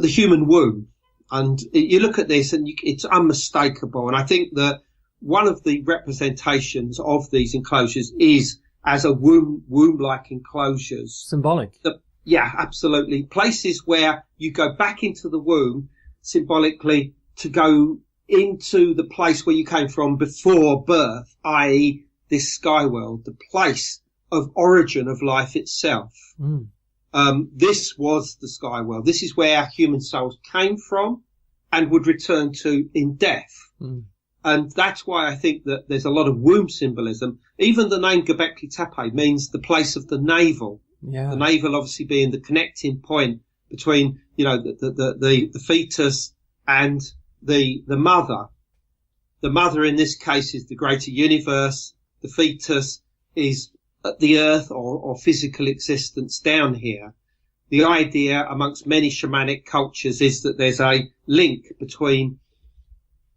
S2: human womb. And you look at this and it's unmistakable. And I think that one of the representations of these enclosures is as a womb-like enclosures.
S1: Symbolic.
S2: Yeah, absolutely. Places where you go back into the womb symbolically to go into the place where you came from before birth, i.e. this sky world, the place of origin of life itself.
S1: Mm.
S2: This was the sky world. This is where human souls came from and would return to in death.
S1: Mm.
S2: And that's why I think that there's a lot of womb symbolism. Even the name Gobekli Tepe means the place of the navel.
S1: Yeah.
S2: The navel obviously being the connecting point between, the fetus and the mother. The mother in this case is the greater universe. The fetus is the earth or physical existence down here. The idea amongst many shamanic cultures is that there's a link between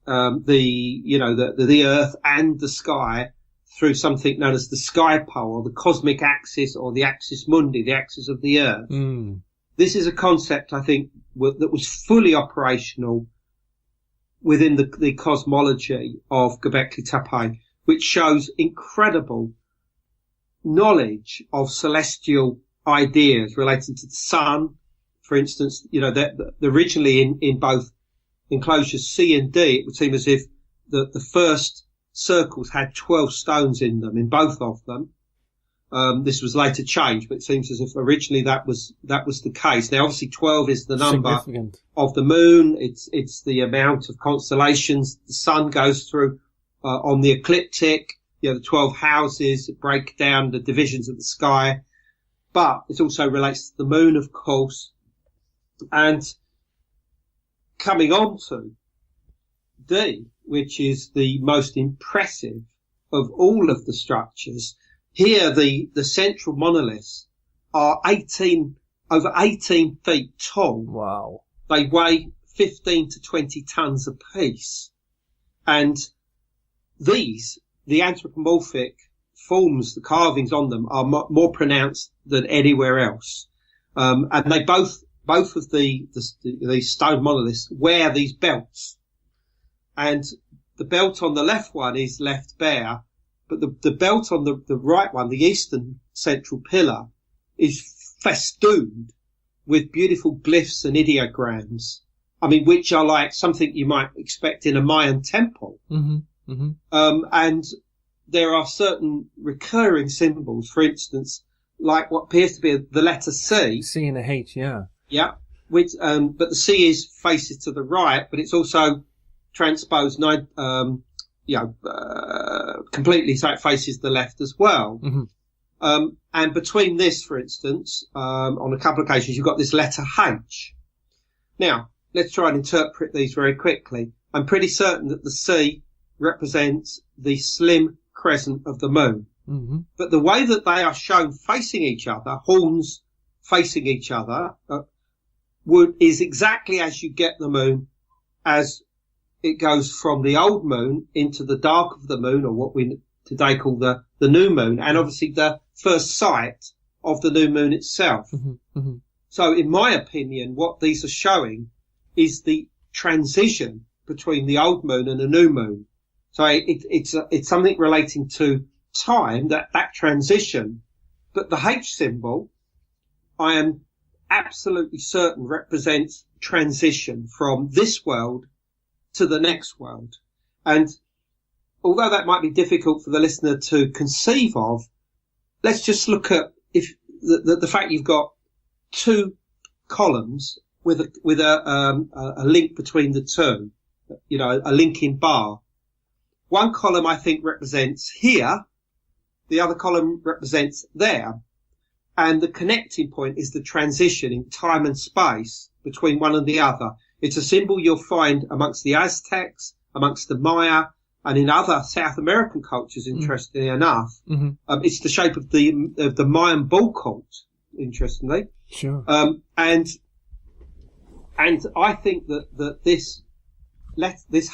S2: the earth and the sky through something known as the sky pole, or the cosmic axis, or the axis mundi, the axis of the earth.
S1: Mm.
S2: This is a concept, I think, that was fully operational within the cosmology of Gobekli Tepe, which shows incredible knowledge of celestial ideas relating to the sun. For instance, originally in both enclosures C and D, it would seem as if the first circles had 12 stones in them, in both of them. This was later changed, but it seems as if originally that was the case. Now, obviously 12 is the number of the moon. It's the amount of constellations the sun goes through, on the ecliptic. The 12 houses break down the divisions of the sky, but it also relates to the moon, of course. And coming on to D, which is the most impressive of all of the structures, here the central monoliths are over 18 feet tall.
S1: Wow.
S2: They weigh 15 to 20 tons apiece. And the anthropomorphic forms, the carvings on them, are more pronounced than anywhere else. And they both of these stone monoliths wear these belts. And the belt on the left one is left bare, but the belt on the right one, the eastern central pillar, is festooned with beautiful glyphs and ideograms. I mean, which are like something you might expect in a Mayan temple.
S1: Mm-hmm. Mm-hmm.
S2: And there are certain recurring symbols, for instance, like what appears to be the letter C.
S1: C and a H, yeah.
S2: Yeah. Which, but the C faces to the right, but it's also transposed, completely, so it faces the left as well.
S1: Mm-hmm.
S2: And between this, for instance, on a couple of occasions, you've got this letter H. Now, let's try and interpret these very quickly. I'm pretty certain that the C represents the slim crescent of the moon.
S1: Mm-hmm.
S2: But the way that they are shown facing each other, horns facing each other, is exactly as you get the moon as it goes from the old moon into the dark of the moon, or what we today call the new moon, and obviously the first sight of the new moon itself.
S1: Mm-hmm. Mm-hmm.
S2: So in my opinion, what these are showing is the transition between the old moon and the new moon. So it's something relating to time, that transition. But the H symbol, I am absolutely certain, represents transition from this world to the next world. And although that might be difficult for the listener to conceive of, let's just look at if the fact you've got two columns with a link between the two, a linking bar. One column, I think, represents here. The other column represents there. And the connecting point is the transition in time and space between one and the other. It's a symbol you'll find amongst the Aztecs, amongst the Maya, and in other South American cultures, interestingly enough. Mm-hmm. It's the shape of the Mayan bull cult, interestingly.
S1: Sure.
S2: And I think that this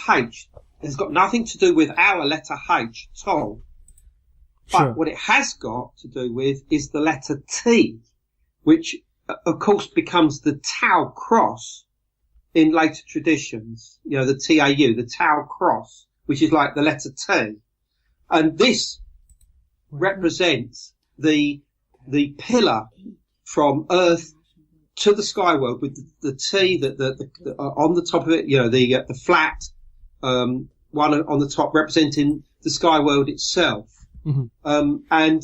S2: H has got nothing to do with our letter H at all. But sure. What it has got to do with is the letter T, which of course becomes the Tau cross in later traditions. The TAU, the Tau cross, which is like the letter T. And this represents the pillar from Earth to the sky world with the T the on the top of it, the flat one on the top representing the sky world itself. Mm-hmm. And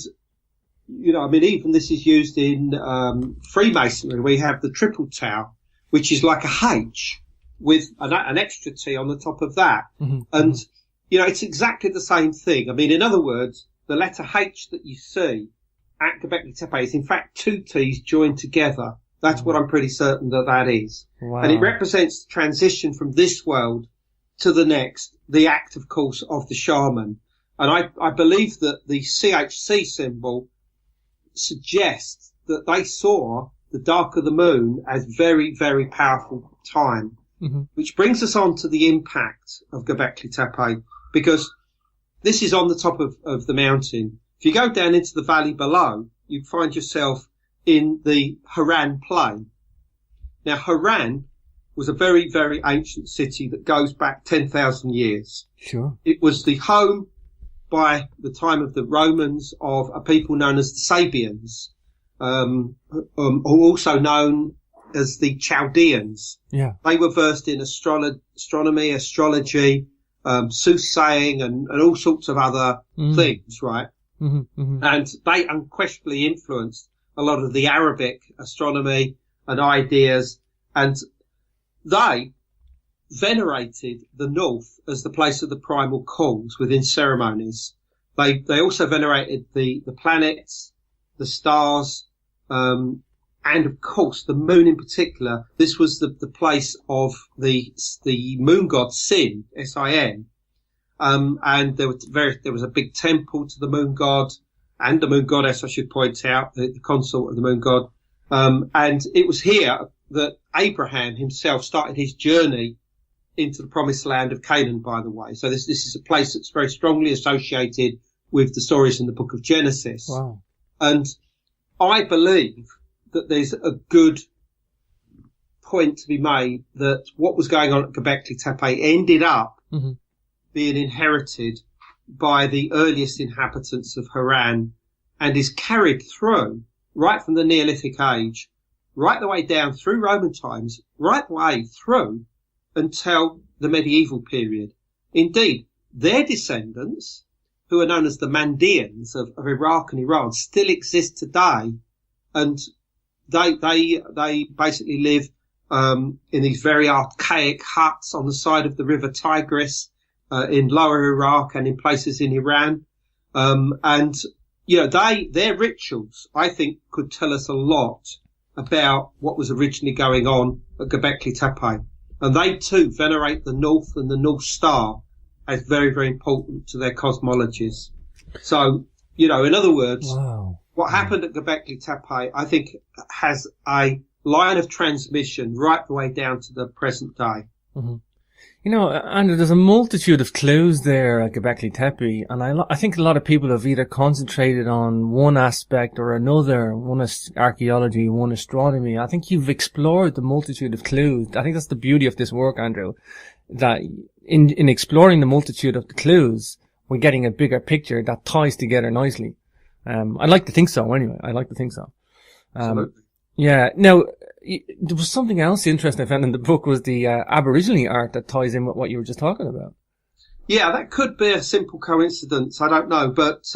S2: even this is used in Freemasonry. We have the triple Tau, which is like a H with an extra T on the top of that. Mm-hmm. And it's exactly the same thing. In other words, the letter H that you see at Gobekli Tepe is in fact two T's joined together. That's what I'm pretty certain that is. Wow. And it represents the transition from this world to the next, the act, of course, of the shaman. And I believe that the CHC symbol suggests that they saw the dark of the moon as very, very powerful time, mm-hmm. which brings us on to the impact of Gobekli Tepe, because this is on the top of the mountain. If you go down into the valley below, you find yourself in the Haran plain. Now, Haran was a very, very ancient city that goes back 10,000 years.
S1: Sure.
S2: It was the home, by the time of the Romans, of a people known as the Sabians, also known as the Chaldeans. Yeah. They were versed in astronomy, astrology, soothsaying, and all sorts of other things, right? Mm-hmm, mm-hmm. And they unquestionably influenced a lot of the Arabic astronomy and ideas, and they venerated the north as the place of the primal calls within ceremonies. They also venerated the planets, the stars, and of course the moon in particular. This was the place of the moon god Sin, S-I-N. And there was a big temple to the moon god and the moon goddess, I should point out, the consort of the moon god. And it was here that Abraham himself started his journey into the promised land of Canaan, by the way. So this is a place that's very strongly associated with the stories in the book of Genesis. Wow. And I believe that there's a good point to be made that what was going on at Gobekli Tepe ended up mm-hmm. being inherited by the earliest inhabitants of Haran and is carried through right from the Neolithic age, right the way down through Roman times, right the way through until the medieval period. Indeed, their descendants, who are known as the Mandeans of Iraq and Iran, still exist today, and they basically live in these very archaic huts on the side of the river Tigris in lower Iraq and in places in Iran. And their rituals, I think, could tell us a lot about what was originally going on at Gobekli Tepe. And they too venerate the North and the North Star as very, very important to their cosmologies. So, in other words, wow. What happened at Gobekli Tepe, I think, has a line of transmission right the way down to the present day.
S1: Mm-hmm. Andrew, there's a multitude of clues there at Gobekli Tepe, and I think a lot of people have either concentrated on one aspect or another. One is archaeology, one astronomy. I think you've explored the multitude of clues. I think that's the beauty of this work, Andrew, that in exploring the multitude of the clues, we're getting a bigger picture that ties together nicely. I'd like to think so, anyway. I'd like to think so.
S2: Absolutely.
S1: Yeah. Now, there was something else interesting I found in the book was the Aboriginal art that ties in with what you were just talking about.
S2: Yeah, that could be a simple coincidence. I don't know. But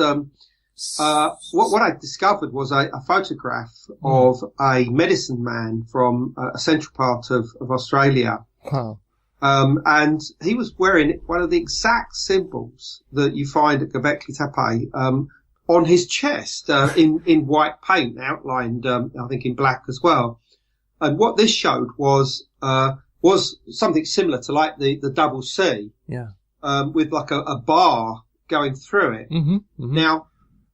S2: what I discovered was a photograph of a medicine man from a central part of Australia.
S1: Wow.
S2: And he was wearing one of the exact symbols that you find at Gobekli Tepe on his chest in white paint, outlined, I think, in black as well. And what this showed was something similar to like the double C.
S1: Yeah.
S2: With like a bar going through it.
S1: Mm-hmm, mm-hmm.
S2: Now,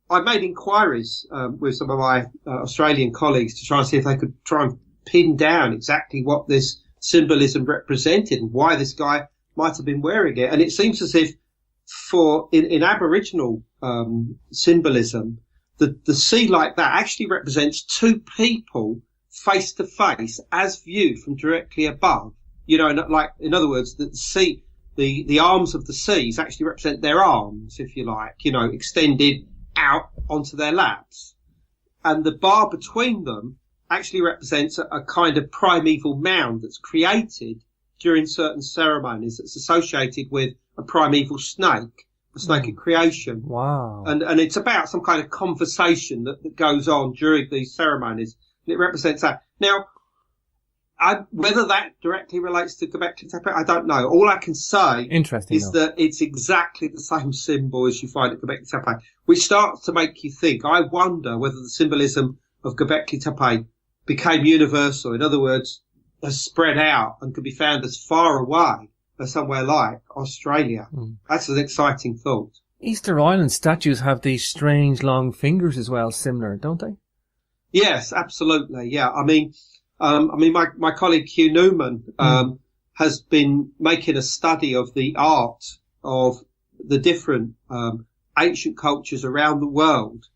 S2: I made inquiries with some of my Australian colleagues to try and see if they could try and pin down exactly what this symbolism represented and why this guy might have been wearing it. And it seems as if in Aboriginal symbolism, the C like that actually represents two people face to face as viewed from directly above. In other words, the arms of the C's actually represent their arms, if you like, extended out onto their laps. And the bar between them actually represents a kind of primeval mound that's created during certain ceremonies that's associated with a primeval snake, a snake in creation.
S1: Wow.
S2: And it's about some kind of conversation that goes on during these ceremonies. And it represents that. Now, whether that directly relates to Gobekli Tepe, I don't know. All I can say is that it's exactly the same symbol as you find at Gobekli Tepe, which starts to make you think. I wonder whether the symbolism of Gobekli Tepe became universal. In other words, has spread out and can be found as far away as somewhere like Australia. That's an exciting thought.
S1: Easter Island statues have these strange long fingers as well, similar, don't they?
S2: Yes, absolutely. Yeah. I mean, my colleague Hugh Newman, has been making a study of the art of the different, ancient cultures around the world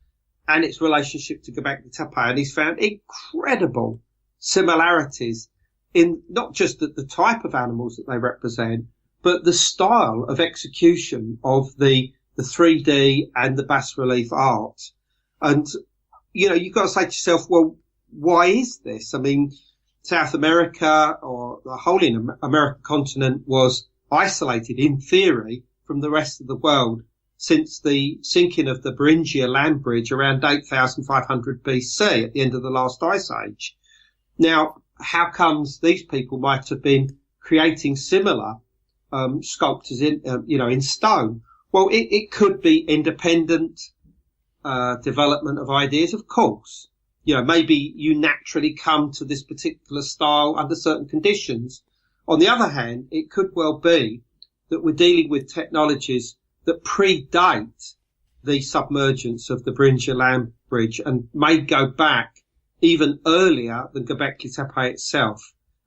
S2: and its relationship to Gobekli Tepe. And he's found incredible similarities in not just the type of animals that they represent, but the style of execution of the 3D and the bas-relief art. And, you've got to say to yourself, well, why is this? I mean, South America or the whole American continent was isolated in theory from the rest of the world since the sinking of the Beringia land bridge around 8,500 BC at the end of the last ice age. Now, how comes these people might have been creating similar sculptures in stone? Well, it could be independent development of ideas, of course. Maybe you naturally come to this particular style under certain conditions. On the other hand, it could well be that we're dealing with technologies that predate the submergence of the Beringia land bridge and may go back even earlier than Gobekli Tepe itself.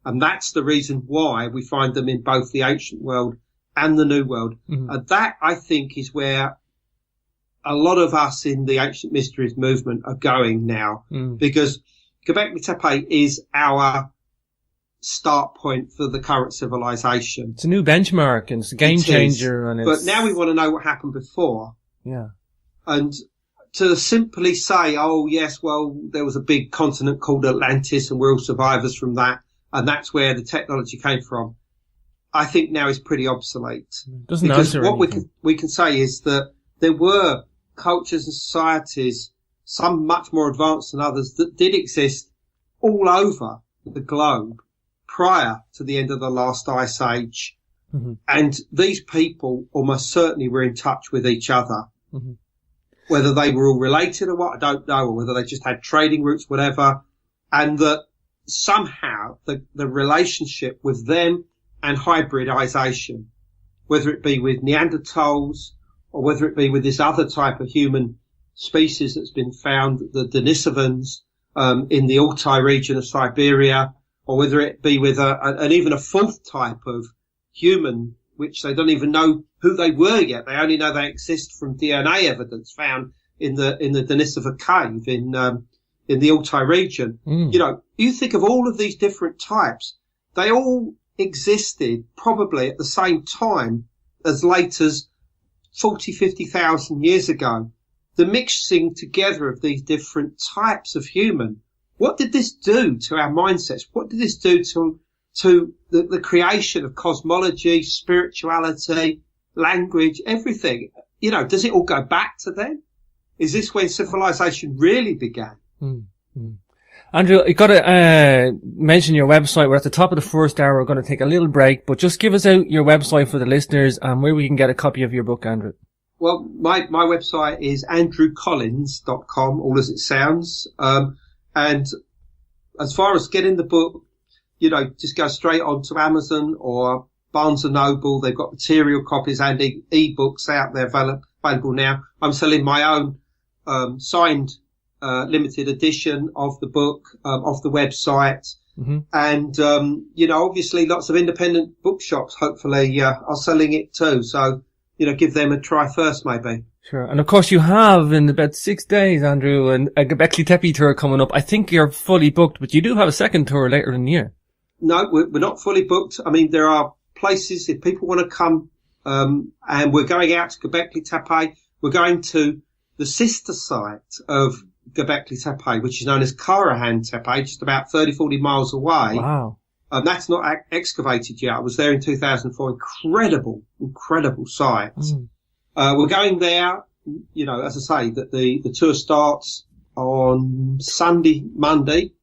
S2: And that's the reason why we find them in both the ancient world and the new world. Mm-hmm. And that, I think, is where a lot of us in the ancient mysteries movement are going now, because Gobekli Tepe is our start point for the current civilization.
S1: It's a new benchmark and it's a game changer.
S2: But now we want to know what happened before.
S1: Yeah.
S2: And to simply say, oh, yes, well, there was a big continent called Atlantis and we're all survivors from that, and that's where the technology came from, I think now is pretty obsolete.
S1: Doesn't
S2: because
S1: answer
S2: what
S1: anything.
S2: we can say is that there were cultures and societies, some much more advanced than others, that did exist all over the globe prior to the end of the last ice age. Mm-hmm. And these people almost certainly were in touch with each other. Mm-hmm. Whether they were all related or what, I don't know, or whether they just had trading routes, whatever. And that somehow the relationship with them and hybridization, whether it be with Neanderthals or whether it be with this other type of human species that's been found, the Denisovans, in the Altai region of Siberia, or whether it be with an even a fourth type of human, which they don't even know who they were yet. They only know they exist from DNA evidence found in the Denisova cave in the Altai region. You know, you think of all of these different types, they all existed probably at the same time as late as 40, 50,000 years ago. The mixing together of these different types of human. What did this do to our mindsets? What did this do to the creation of cosmology, spirituality, language, everything? You know, does it all go back to then? Is this when civilization really began?
S1: Andrew, you got to mention your website. We're at the top of the first hour. We're going to take a little break, but just give us out your website for the listeners and where we can get a copy of your book, Andrew.
S2: Well, my website is andrewcollins.com, all as it sounds. And as far as getting the book, you know, just go straight on to Amazon or Barnes & Noble. They've got material copies and e-books out there available now. I'm selling my own signed limited edition of the book off the website. And, you know, obviously lots of independent bookshops hopefully are selling it too. So, you know, give them a try first, maybe.
S1: Sure. And of course you have in about 6 days, Andrew, a Gobekli Tepe tour coming up. I think you're fully booked, but you do have a second tour later in the year. No,
S2: we're not fully booked. I mean, there are places if people want to come, and we're going out to Gobekli Tepe. We're going to the sister site of Gobekli Tepe, which is known as Karahan Tepe, just about 30, 40 miles away.
S1: Wow.
S2: That's not excavated yet. I was there in 2004. Incredible site. We're going there, you know, as I say, that the tour starts on Monday.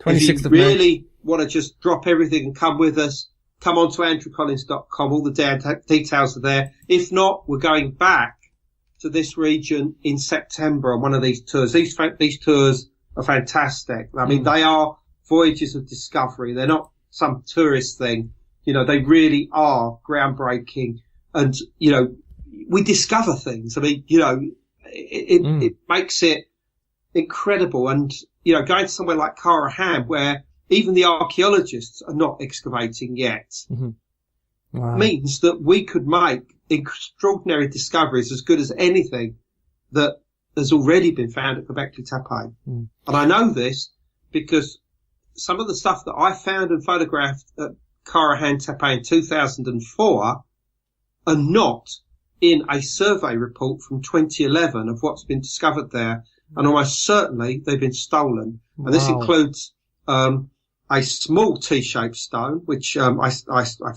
S2: 26th of May. If you really want to just drop everything and come with us, come on to andrewcollins.com. All the details are there. If not, we're going back to this region in September on one of these tours. These tours are fantastic. I mean, they are voyages of discovery. They're not some tourist thing. You know, they really are groundbreaking. And, you know, we discover things. I mean, you know, it makes it incredible. And, you know, going to somewhere like Karahan where even the archaeologists are not excavating yet means that we could make extraordinary discoveries as good as anything that has already been found at Gobekli Tepe. And I know this because some of the stuff that I found and photographed at Karahan Tepe in 2004 are not in a survey report from 2011 of what's been discovered there. And almost certainly they've been stolen. Wow. And this includes a small T-shaped stone, which I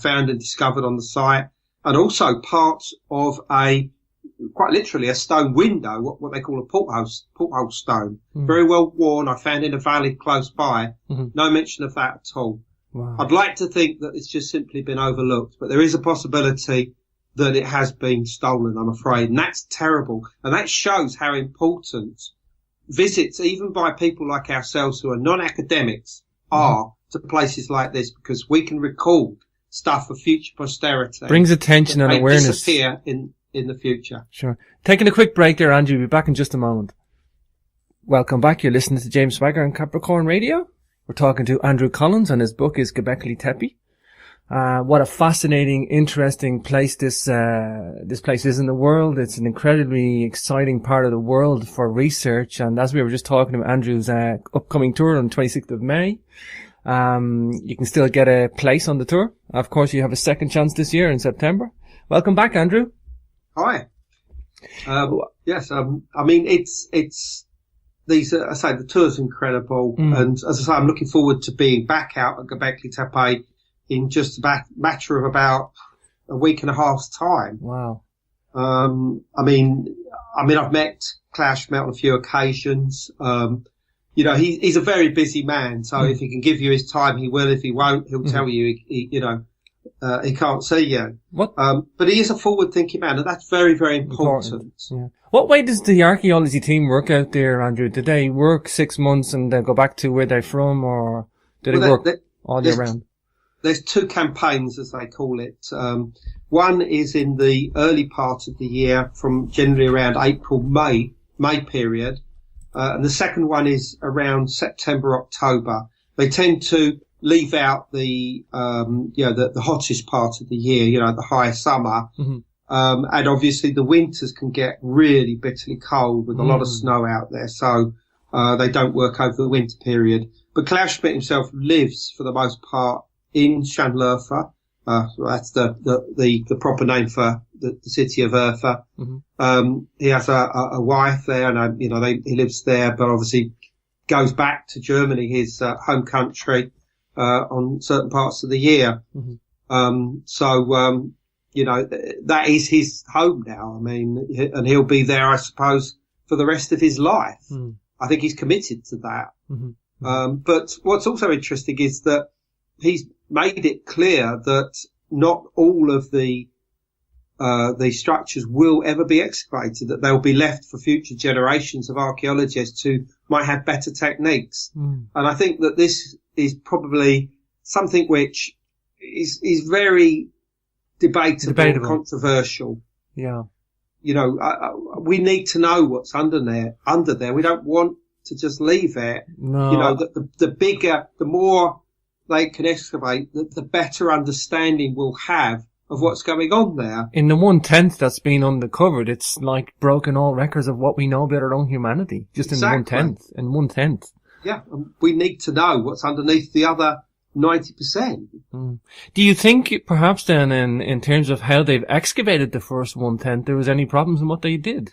S2: found and discovered on the site, and also parts of quite literally a stone window, what they call a porthole stone. Very well worn. I found in a valley close by. No mention of that at all. Wow. I'd like to think that it's just simply been overlooked, but there is a possibility that it has been stolen, I'm afraid. And that's terrible. And that shows how important visits, even by people like ourselves who are non-academics, are to places like this, because we can record stuff for future posterity.
S1: Brings attention and awareness.
S2: Disappear in the future.
S1: Sure. Taking a quick break there, Andrew. We'll be back in just a moment. Welcome back. You're listening to James Swagger on Capricorn Radio. We're talking to Andrew Collins, and his book is Gobekli Tepe. What a fascinating, interesting place this place is in the world. It's an incredibly exciting part of the world for research. And as we were just talking about Andrew's upcoming tour on the 26th of May, you can still get a place on the tour. Of course, you have a second chance this year in September. Welcome back, Andrew.
S2: Hi. Yes. I mean, it's these. I say the tour's incredible, and as I say, I'm looking forward to being back out at Gobekli Tepe in just a matter of about a week and a half's time.
S1: Wow.
S2: I mean, I've met Klaus Schmidt on a few occasions. You know, he's a very busy man, so if he can give you his time, he will. If he won't, he'll tell you, he can't see you.
S1: What?
S2: But he is a forward-thinking man, and that's very, very important.
S1: Yeah. What way does the archaeology team work out there, Andrew? Do they work 6 months and then go back to where they're from, or do they work all year round?
S2: There's two campaigns, as they call it. One is in the early part of the year, from generally around April, May period. And the second one is around September, October. They tend to leave out the hottest part of the year, the high summer.
S1: Mm-hmm.
S2: And obviously the winters can get really bitterly cold with a lot of snow out there. So, they don't work over the winter period. But Klaus Schmidt himself lives for the most part in Llanllwrfa. That's the proper name for the city of Urfa.
S1: Mm-hmm.
S2: He has a wife there, and he lives there, but obviously goes back to Germany, his home country, on certain parts of the year.
S1: Mm-hmm.
S2: That is his home now. I mean, and he'll be there, I suppose, for the rest of his life.
S1: Mm.
S2: I think he's committed to that.
S1: Mm-hmm.
S2: But what's also interesting is that he's made it clear that not all of the structures will ever be excavated, that they'll be left for future generations of archaeologists who might have better techniques.
S1: Mm.
S2: And I think that this is probably something which is very debatable. And controversial.
S1: Yeah.
S2: We need to know what's under there. We don't want to just leave it.
S1: No.
S2: The more they can excavate, the better understanding we'll have of what's going on there.
S1: In the 1/10 that's been uncovered, it's like broken all records of what we know about our own humanity. Just
S2: Exactly.
S1: in 1/10.
S2: Yeah. And we need to know what's underneath the other 90%.
S1: Mm. Do you think perhaps then in terms of how they've excavated the first 1/10 there was any problems in what they did?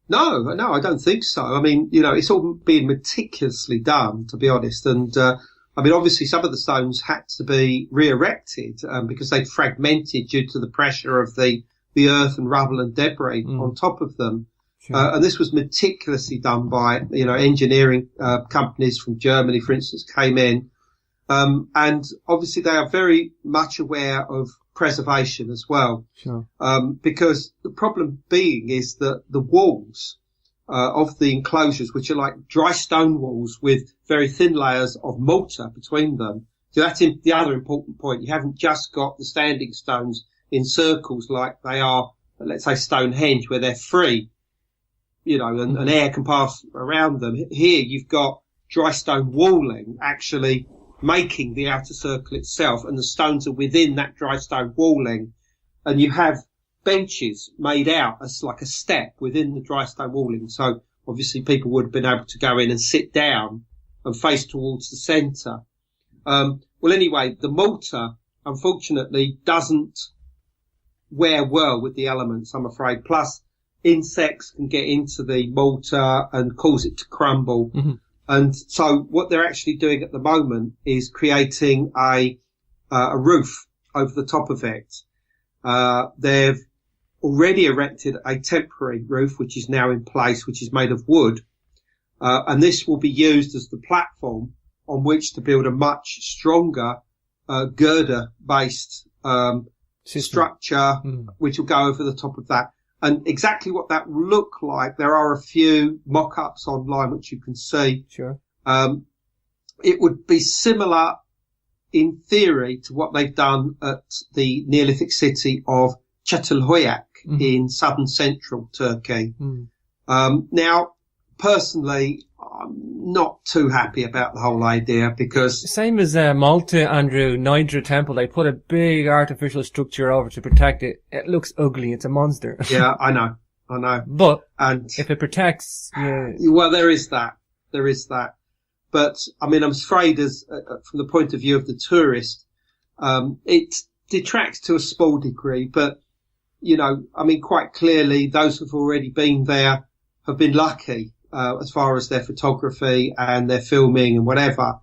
S2: No, I don't think so. I mean, it's all been meticulously done, to be honest. And, obviously some of the stones had to be re-erected, because they'd fragmented due to the pressure of the earth and rubble and debris on top of them.
S1: Sure.
S2: And this was meticulously done by, engineering, companies from Germany, for instance, came in. And obviously they are very much aware of preservation as well.
S1: Sure.
S2: Because the problem being is that the walls of the enclosures, which are like dry stone walls with very thin layers of mortar between them. So that's the other important point. You haven't just got the standing stones in circles like they are, let's say, Stonehenge, where they're free, and air can pass around them. Here you've got dry stone walling actually making the outer circle itself, and the stones are within that dry stone walling, and you have benches made out as like a step within the dry stone walling. So obviously people would have been able to go in and sit down and face towards the centre. Anyway, the mortar unfortunately doesn't wear well with the elements, I'm afraid. Plus insects can get into the mortar and cause it to crumble.
S1: Mm-hmm.
S2: And so what they're actually doing at the moment is creating a roof over the top of it. They've already erected a temporary roof, which is now in place, which is made of wood. And this will be used as the platform on which to build a much stronger, girder-based, structure, which will go over the top of that. And exactly what that will look like, there are a few mock-ups online which you can see.
S1: Sure.
S2: It would be similar in theory to what they've done at the Neolithic city of Çatalhöyük in southern central Turkey. Now, personally, I'm not too happy about the whole idea because...
S1: Same as Malta, Andrew, Nidra Temple, they put a big artificial structure over to protect it. It looks ugly. It's a monster.
S2: Yeah, I know.
S1: But
S2: and
S1: if it protects... Yeah.
S2: Well, there is that. But, I'm afraid from the point of view of the tourist, it detracts to a small degree. But, quite clearly, those who've already been there have been lucky. As far as their photography and their filming and whatever,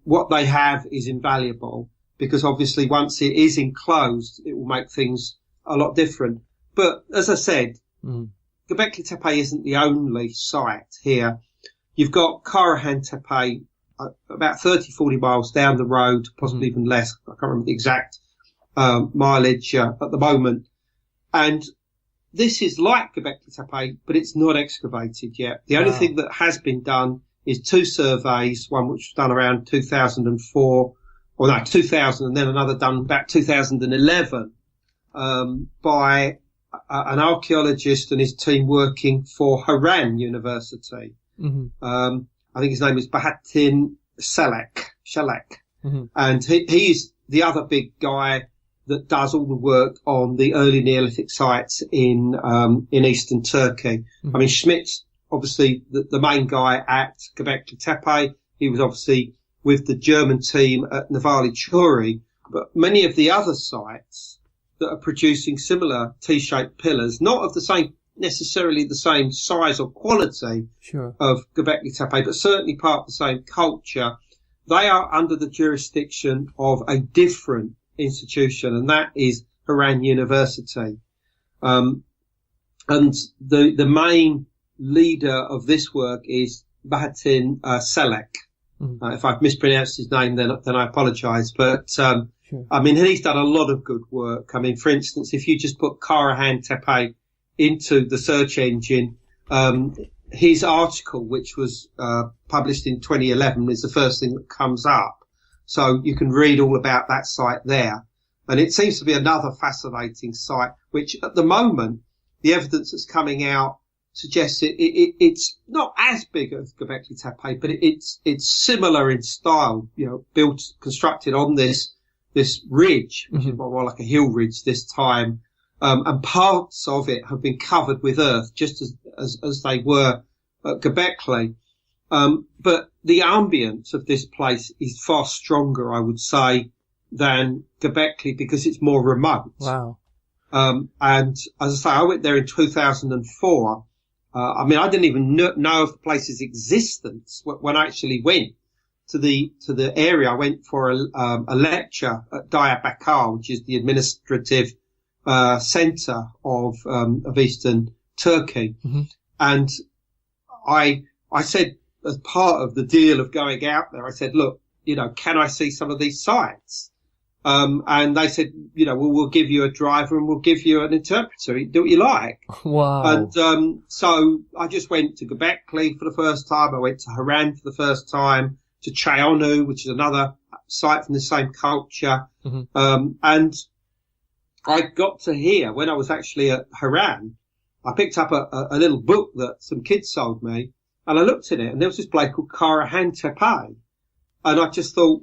S2: what they have is invaluable because obviously once it is enclosed, it will make things a lot different. But as I said, Gobekli Tepe isn't the only site here. You've got Karahan Tepe, about 30, 40 miles down the road, possibly even less. I can't remember the exact mileage at the moment. And this is like Gobekli Tepe, but it's not excavated yet. The only thing that has been done is 2 surveys, one which was done around 2004, 2000, and then another done about 2011, by an archaeologist and his team working for Harran University. I think his name is Bahattin Selek. Shelek.
S1: Mm-hmm.
S2: And he's the other big guy that does all the work on the early Neolithic sites in eastern Turkey.
S1: Mm-hmm.
S2: I mean, Schmidt's obviously the main guy at Gobekli Tepe. He was obviously with the German team at Navali Churi, but many of the other sites that are producing similar T-shaped pillars, not of necessarily the same size or quality
S1: Sure.
S2: of Gobekli Tepe, but certainly part of the same culture, they are under the jurisdiction of a different institution, and that is Haran University. And the main leader of this work is Bahattin Selek.
S1: Mm-hmm.
S2: If I've mispronounced his name, then I apologise. But
S1: Sure.
S2: I mean, he's done a lot of good work. I mean, for instance, if you just put Karahan Tepe into the search engine, his article, which was published in 2011, is the first thing that comes up. So you can read all about that site there. And it seems to be another fascinating site, which at the moment, the evidence that's coming out suggests it's not as big as Gobekli Tepe, but it's similar in style, constructed on this ridge, which is more like a hill ridge this time. And parts of it have been covered with earth, just as they were at Gobekli. But the ambience of this place is far stronger, I would say, than Gobekli because it's more remote.
S1: Wow.
S2: And as I say, I went there in 2004. I mean, I didn't even know of the place's existence when I actually went to the area. I went for a lecture at Diyarbakir, which is the administrative centre of eastern Turkey. Mm-hmm. And I said, as part of the deal of going out there, I said, look, can I see some of these sites? And they said, we'll give you a driver and we'll give you an interpreter. Do what you like.
S1: Wow.
S2: And, so I just went to Gobekli for the first time. I went to Haran for the first time, to Cheonu, which is another site from the same culture. Mm-hmm. And I got to hear when I was actually at Haran, I picked up a little book that some kids sold me and I looked at it and there was this bloke called Karahan Tepe. And I just thought,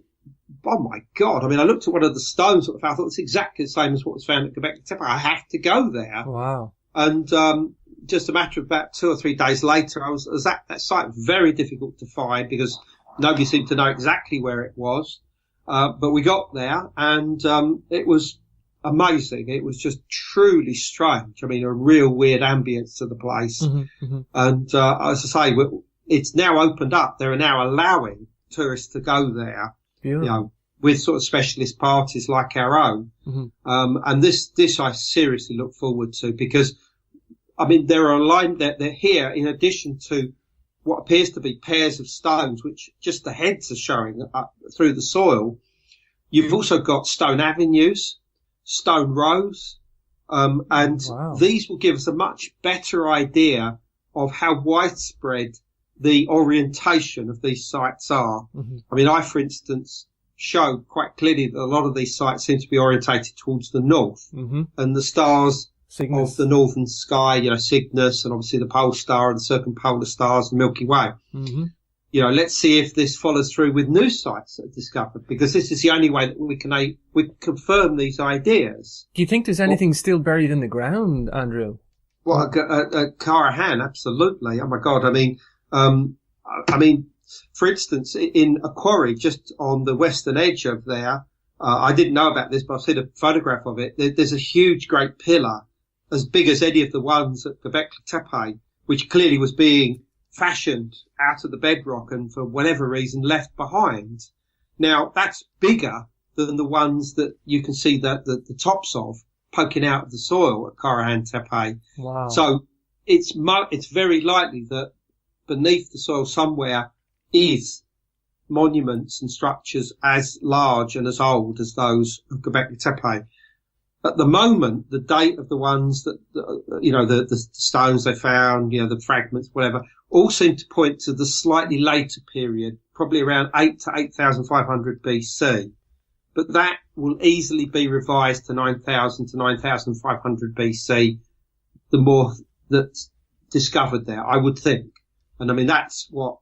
S2: oh my God. I mean, I looked at one of the stones that I thought it's exactly the same as what was found at Gobekli Tepe. I have to go there.
S1: Wow.
S2: And, just a matter of about 2 or 3 days later, I was at that site, very difficult to find because nobody seemed to know exactly where it was. But we got there and, it was amazing. It was just truly strange. I mean, a real weird ambience to the place. Mm-hmm, mm-hmm. And, as I say, it's now opened up. They're now allowing tourists to go there. Beautiful. With sort of specialist parties like our own. Mm-hmm. And this I seriously look forward to because, I mean, they're here in addition to what appears to be pairs of stones, which just the heads are showing up through the soil. You've also got stone avenues, stone rows, and wow. These will give us a much better idea of how widespread the orientation of these sites are. Mm-hmm. I mean, I, for instance, showed quite clearly that a lot of these sites seem to be orientated towards the north. Mm-hmm. And the stars Cygnus. Of the northern sky, Cygnus, and obviously the pole star and the circumpolar stars and Milky Way. Mm-hmm. Let's see if this follows through with new sites that are discovered, because this is the only way that we can confirm these ideas.
S1: Do you think there's anything still buried in the ground, Andrew?
S2: Well, Karahan, absolutely. Oh my God. I mean, for instance, in a quarry just on the western edge of there, I didn't know about this, but I've seen a photograph of it. There's a huge, great pillar, as big as any of the ones at Gobekli Tepe, which clearly was being fashioned out of the bedrock and for whatever reason left behind. Now, that's bigger than the ones that you can see the tops of poking out of the soil at Karahan Tepe.
S1: Wow.
S2: So it's very likely that beneath the soil somewhere is monuments and structures as large and as old as those of Gobekli Tepe. At the moment, the date of the ones that, the stones they found, the fragments, whatever, all seem to point to the slightly later period, probably around 8 to 8,500 BC. But that will easily be revised to 9,000 to 9,500 BC, the more that's discovered there, I would think. And I mean, that's what,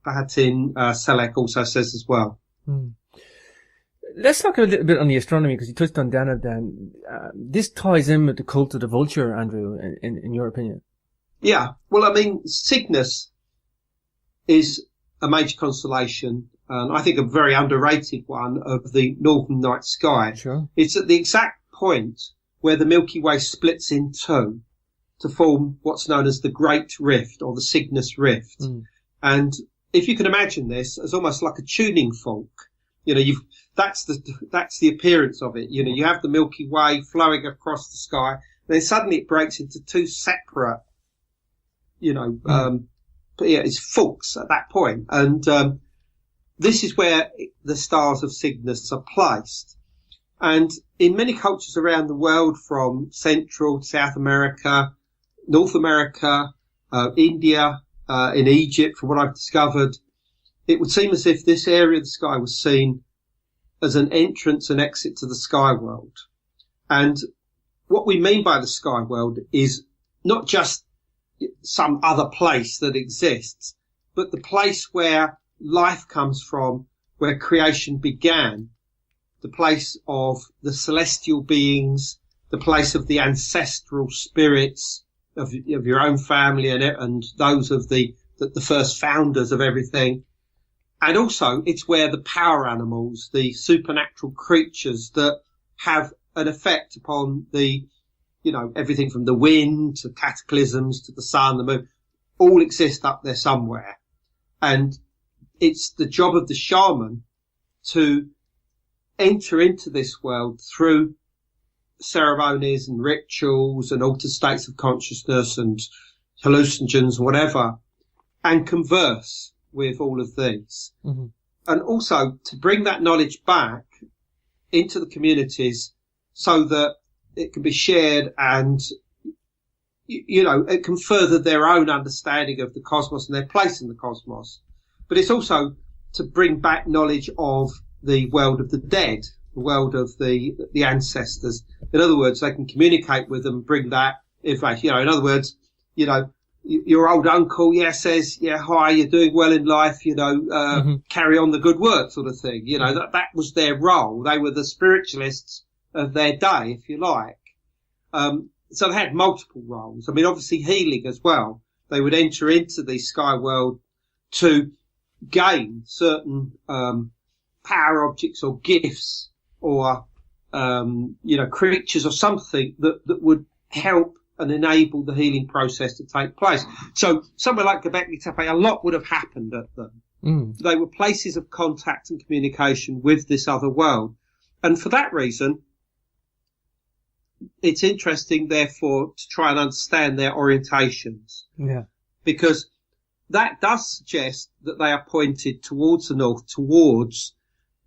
S2: Bahatin Selek also says as well.
S1: Let's talk a little bit on the astronomy, because you touched on Dana then. This ties in with the cult of the vulture, Andrew, in your opinion.
S2: Yeah. Well, I mean, Cygnus is a major constellation, and I think a very underrated one of the northern night sky.
S1: Sure.
S2: It's at the exact point where the Milky Way splits in two to form what's known as the Great Rift, or the Cygnus Rift. And if you can imagine this as almost like a tuning fork, you know, that's the appearance of it. You know, you have the Milky Way flowing across the sky, and then suddenly it breaks into two separate, but yeah, it's forks at that point. And this is where the stars of Cygnus are placed. And in many cultures around the world, from Central, South America, North America, India, in Egypt, from what I've discovered, it would seem as if this area of the sky was seen as an entrance and exit to the sky world. And what we mean by the sky world is not just some other place that exists, but the place where life comes from, where creation began, the place of the celestial beings, the place of the ancestral spirits of your own family and those of the first founders of everything. And also it's where the power animals, the supernatural creatures that have an effect upon everything from the wind to cataclysms to the sun, the moon, all exist up there somewhere. And it's the job of the shaman to enter into this world through ceremonies and rituals and altered states of consciousness and hallucinogens, whatever, and converse with all of these. And also to bring that knowledge back into the communities so that it can be shared and, it can further their own understanding of the cosmos and their place in the cosmos. But it's also to bring back knowledge of the world of the dead, the world of the ancestors. In other words, they can communicate with them, bring that information. In other words, your old uncle, says, hi, you're doing well in life, carry on the good work sort of thing. That was their role. They were the spiritualists of their day, if you like. So they had multiple roles. I mean, obviously healing as well. They would enter into the sky world to gain certain, power objects or gifts or, creatures or something that would help and enable the healing process to take place. So somewhere like Gobekli Tepe, a lot would have happened at them. They were places of contact and communication with this other world. And for that reason, it's interesting, therefore, to try and understand their orientations. Yeah. Because that does suggest that they are pointed towards the north, towards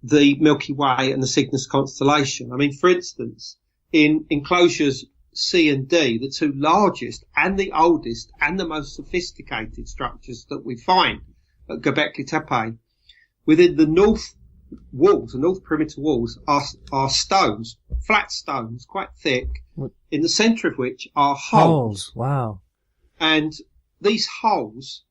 S2: the Milky Way and the Cygnus constellation. I mean, for instance, in enclosures C and D, the two largest and the oldest and the most sophisticated structures that we find at Gobekli Tepe, within the north walls, the north perimeter walls, are stones, flat stones, quite thick, in the centre of which are holes.
S1: Wow.
S2: And these holes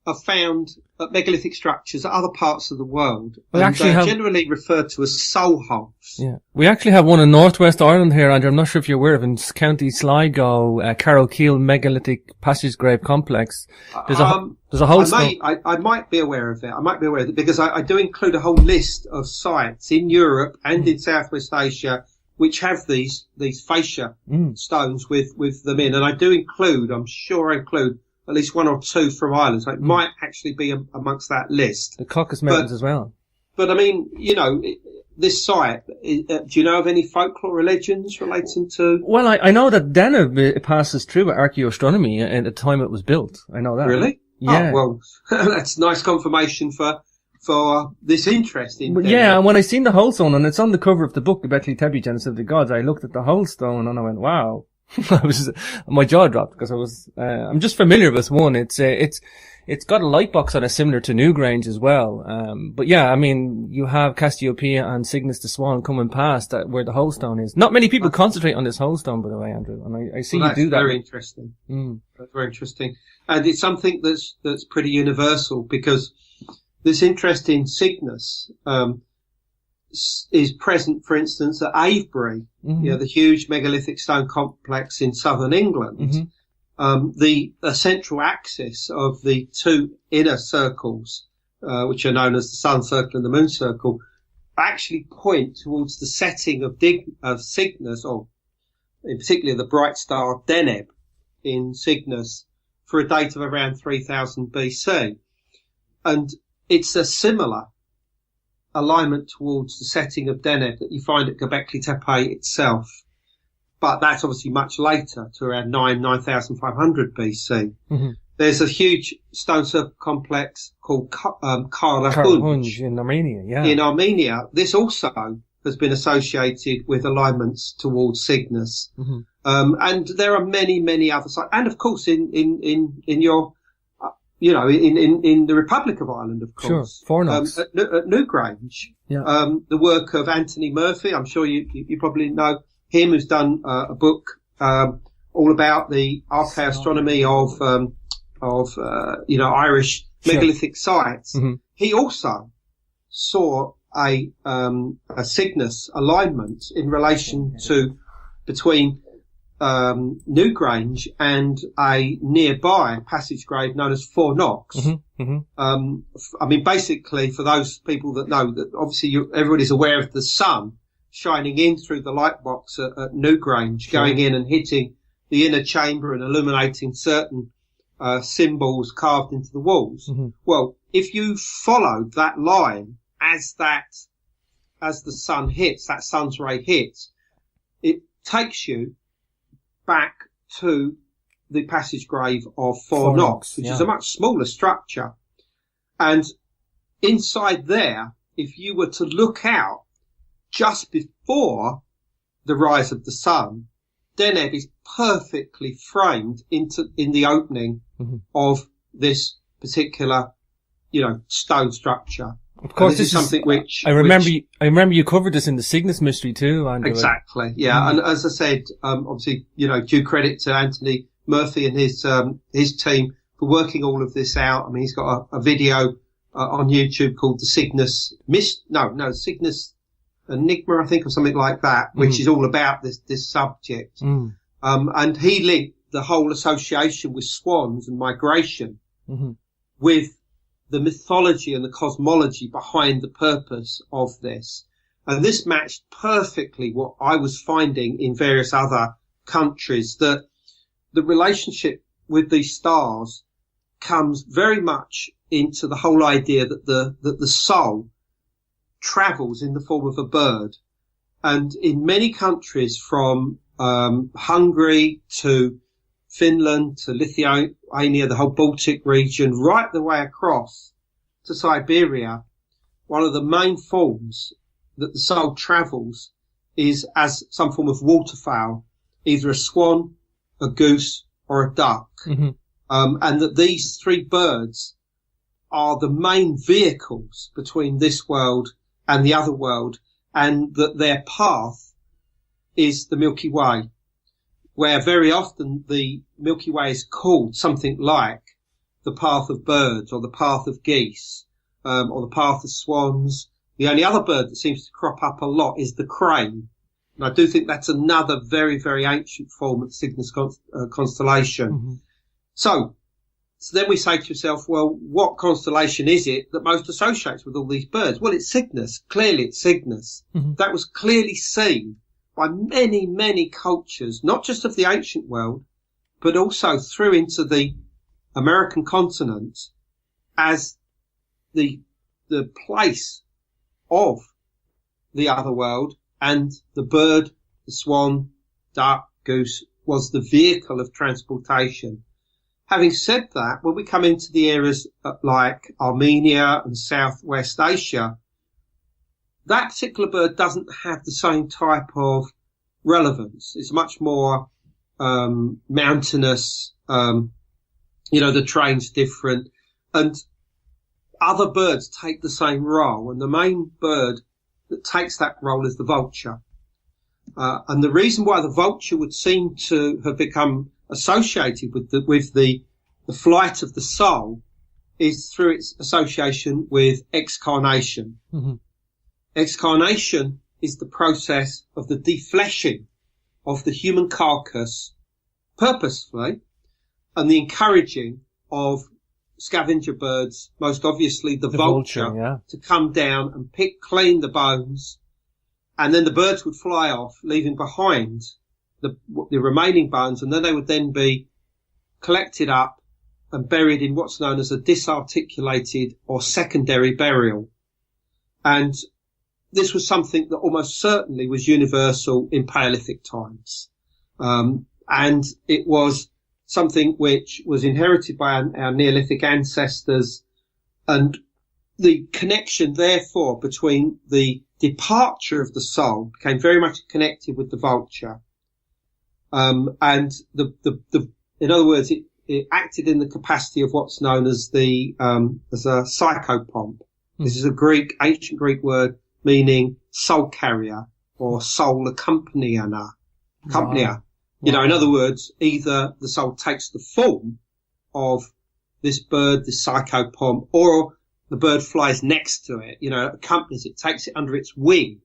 S2: are found at megalithic structures at other parts of the world.
S1: We actually
S2: they're generally referred to as soul holes.
S1: Yeah. We actually have one in northwest Ireland here, Andrew. I'm not sure if you're aware of it. In County Sligo, Carroll Keel megalithic passage grave complex. There's a whole
S2: I might be aware of it. Because I do include a whole list of sites in Europe and in Southwest Asia which have these fascia stones with them in. And I do include, I'm sure I include at least one or two from Ireland. So it might actually be amongst that list.
S1: The Caucasus Mountains as well.
S2: But I mean, this site, do you know of any folklore or legends relating to?
S1: Well, I know that Deneb passes through archaeoastronomy at the time it was built. I know that.
S2: Really?
S1: Yeah.
S2: Oh, well, that's nice confirmation for this interest in.
S1: Yeah, and when I seen the whole stone, and it's on the cover of the book, Gobekli Tepe, Genesis of the Gods, I looked at the whole stone and I went, wow. My jaw dropped because I'm just familiar with one. It's got a light box on it similar to Newgrange as well. But yeah, I mean, you have Cassiopeia and Cygnus the Swan coming past where the Holstone is. Not many people concentrate on this Holstone, by the way, Andrew. And I see you do that.
S2: That's very interesting. That's very interesting. And it's something that's pretty universal, because this interest in Cygnus, is present, for instance, at Avebury, the huge megalithic stone complex in southern England. The central axis of the two inner circles, which are known as the sun circle and the moon circle, actually point towards the setting of Cygnus, or in particular the bright star Deneb in Cygnus, for a date of around 3000 BC. And it's a similar alignment towards the setting of Deneb that you find at Gobekli Tepe itself. But that's obviously much later, to around 9,500 BC. There's a huge stone circle complex called Karahunj
S1: in Armenia, yeah.
S2: In Armenia. This also has been associated with alignments towards Cygnus. And there are many, many other sites. And of course, in your, in the Republic of Ireland, of course.
S1: Sure, Fornox.
S2: At Newgrange.
S1: Yeah.
S2: The work of Anthony Murphy. I'm sure you probably know him, who's done a book all about the archaeoastronomy of Irish megalithic sites. He also saw a Cygnus alignment in relation to between Newgrange and a nearby passage grave known as Fornox. I mean, basically, for those people that know that, obviously everybody's aware of the sun shining in through the light box at Newgrange, going in and hitting the inner chamber and illuminating certain symbols carved into the walls. Well, if you followed that line as the sun hits, that sun's ray hits, it takes you back to the passage grave of Fornox, which is a much smaller structure. And inside there, if you were to look out just before the rise of the sun, Deneb is perfectly framed in the opening of this particular, stone structure.
S1: Of course,
S2: this is something which
S1: I remember you covered this in the Cygnus mystery too, Andrew.
S2: Exactly, yeah. And as I said, obviously, due credit to Anthony Murphy and his team for working all of this out. I mean, he's got a video on YouTube called the Cygnus Cygnus Enigma, I think, or something like that, which is all about this subject. And he linked the whole association with swans and migration with the mythology and the cosmology behind the purpose of this. And this matched perfectly what I was finding in various other countries, that the relationship with these stars comes very much into the whole idea that the soul travels in the form of a bird. And in many countries, from Hungary to Finland to Lithuania, the whole Baltic region, right the way across to Siberia, one of the main forms that the soul travels is as some form of waterfowl, either a swan, a goose, or a duck. And that these three birds are the main vehicles between this world and the other world, and that their path is the Milky Way, where very often the Milky Way is called something like the path of birds, or the path of geese, or the path of swans. The only other bird that seems to crop up a lot is the crane. And I do think that's another very, very ancient form of the Cygnus constellation. So then we say to yourself, well, what constellation is it that most associates with all these birds? Well, it's Cygnus. Clearly it's Cygnus. That was clearly seen by many, many cultures, not just of the ancient world, but also through into the American continent as the place of the other world, and the bird, the swan, duck, goose was the vehicle of transportation. Having said that, when we come into the areas like Armenia and Southwest Asia, that particular bird doesn't have the same type of relevance. It's much more mountainous, the terrain's different, and other birds take the same role, and the main bird that takes that role is the vulture. And the reason why the vulture would seem to have become associated with the flight of the soul is through its association with excarnation. Mm-hmm. Excarnation is the process of the defleshing of the human carcass purposefully, and the encouraging of scavenger birds, most obviously the vulture, to come down and pick clean the bones, and then the birds would fly off, leaving behind the remaining bones, and then they would then be collected up and buried in what's known as a disarticulated or secondary burial. And this was something that almost certainly was universal in Paleolithic times. And it was something which was inherited by our Neolithic ancestors, and the connection, therefore, between the departure of the soul became very much connected with the vulture. And in other words, it acted in the capacity of what's known as as a psychopomp. Mm. This is a ancient Greek word meaning soul carrier or soul accompanier. Wow. In other words, either the soul takes the form of this bird, this psychopomp, or the bird flies next to it, accompanies it, takes it under its wing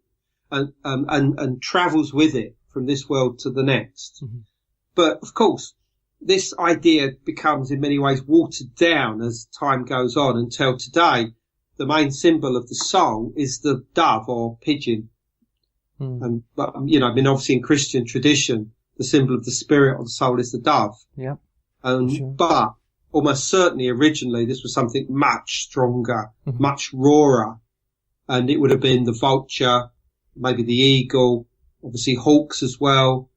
S2: and travels with it from this world to the next. Mm-hmm. But of course, this idea becomes in many ways watered down as time goes on, until today the main symbol of the soul is the dove or pigeon. Mm. But obviously in Christian tradition, the symbol of the spirit or the soul is the dove. Yeah. Sure. But almost certainly originally this was something much stronger, mm-hmm. much rawer, and it would have been the vulture, maybe the eagle, obviously hawks as well.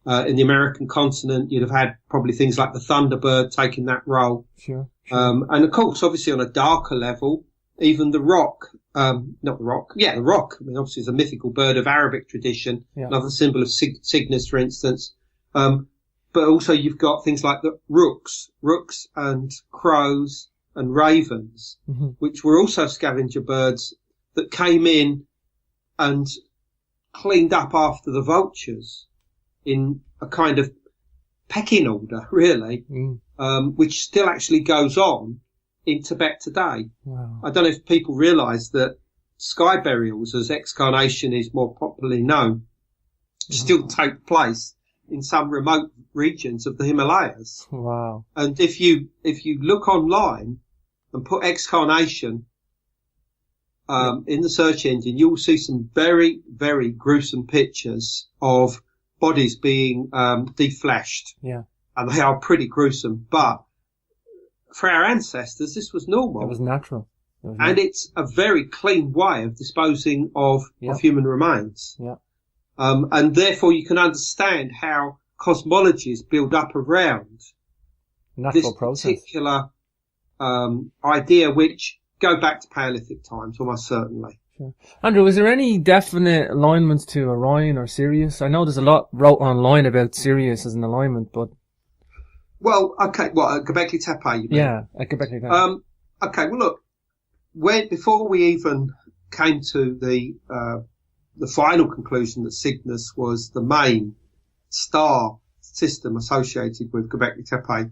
S2: In the American continent, you'd have had probably things like the thunderbird taking that role. Sure. And of course, obviously on a darker level, even the rock. The rock. I mean, obviously it's a mythical bird of Arabic tradition, another symbol of Cygnus, for instance. But also you've got things like the rooks and crows and ravens, mm-hmm. which were also scavenger birds that came in and cleaned up after the vultures in a kind of pecking order, really, which still actually goes on in Tibet today. Wow. I don't know if people realise that sky burials, as excarnation is more popularly known, still take place in some remote regions of the Himalayas. Wow. And if you look online and put excarnation in the search engine, you'll see some very, very gruesome pictures of bodies being defleshed. Yeah. And they are pretty gruesome, but for our ancestors, this was normal.
S1: It was natural.
S2: And it's a very clean way of disposing of human remains. Yeah. And therefore you can understand how cosmologies build up around
S1: natural
S2: this
S1: process.
S2: Particular idea, which go back to Paleolithic times, almost certainly.
S1: Sure. Andrew, is there any definite alignments to Orion or Sirius? I know there's a lot wrote online about Sirius as an alignment, but...
S2: Well, okay, Gobekli Tepe, you mean?
S1: Yeah, at Gobekli Tepe.
S2: Okay, well look, before we even came to the final conclusion that Cygnus was the main star system associated with Gobekli Tepe,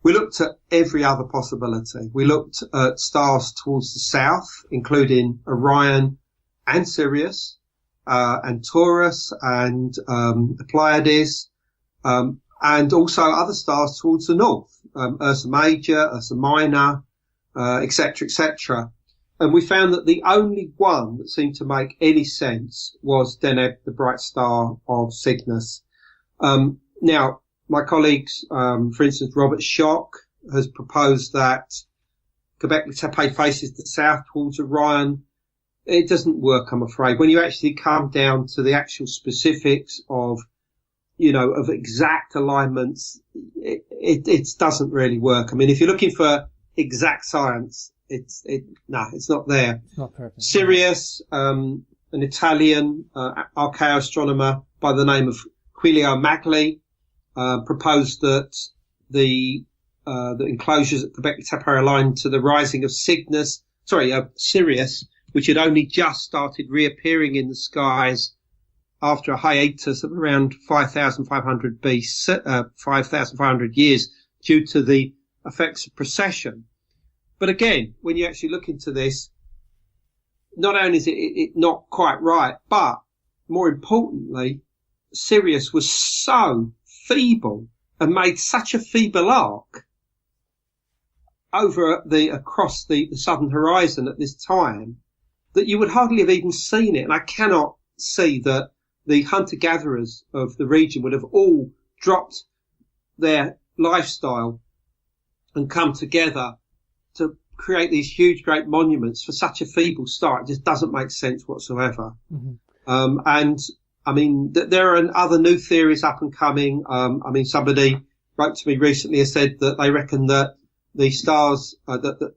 S2: we looked at every other possibility. We looked at stars towards the south, including Orion and Sirius, and Taurus and the Pleiades, and also other stars towards the north, Ursa Major, Ursa Minor, etc., etc. And we found that the only one that seemed to make any sense was Deneb, the bright star of Cygnus. Now, my colleagues, for instance, Robert Schock has proposed that Gobekli Tepe faces the south towards Orion. It doesn't work, I'm afraid. When you actually come down to the actual specifics of exact alignments, it doesn't really work. I mean, if you're looking for exact science, it's not there.
S1: It's not perfect.
S2: Sirius, an Italian archaeoastronomer by the name of Giulio Magli, proposed that the enclosures at Gobekli Tepe are aligned to the rising of Sirius, which had only just started reappearing in the skies after a hiatus of around 5,500 years due to the effects of precession. But again, when you actually look into this, not only is it not quite right, but more importantly, Sirius was so feeble and made such a feeble arc across the southern horizon at this time that you would hardly have even seen it. And I cannot see that the hunter-gatherers of the region would have all dropped their lifestyle and come together to create these huge, great monuments for such a feeble start. It just doesn't make sense whatsoever. Mm-hmm. And I mean, there are other new theories up and coming. I mean, somebody wrote to me recently and said that they reckon that the stars, that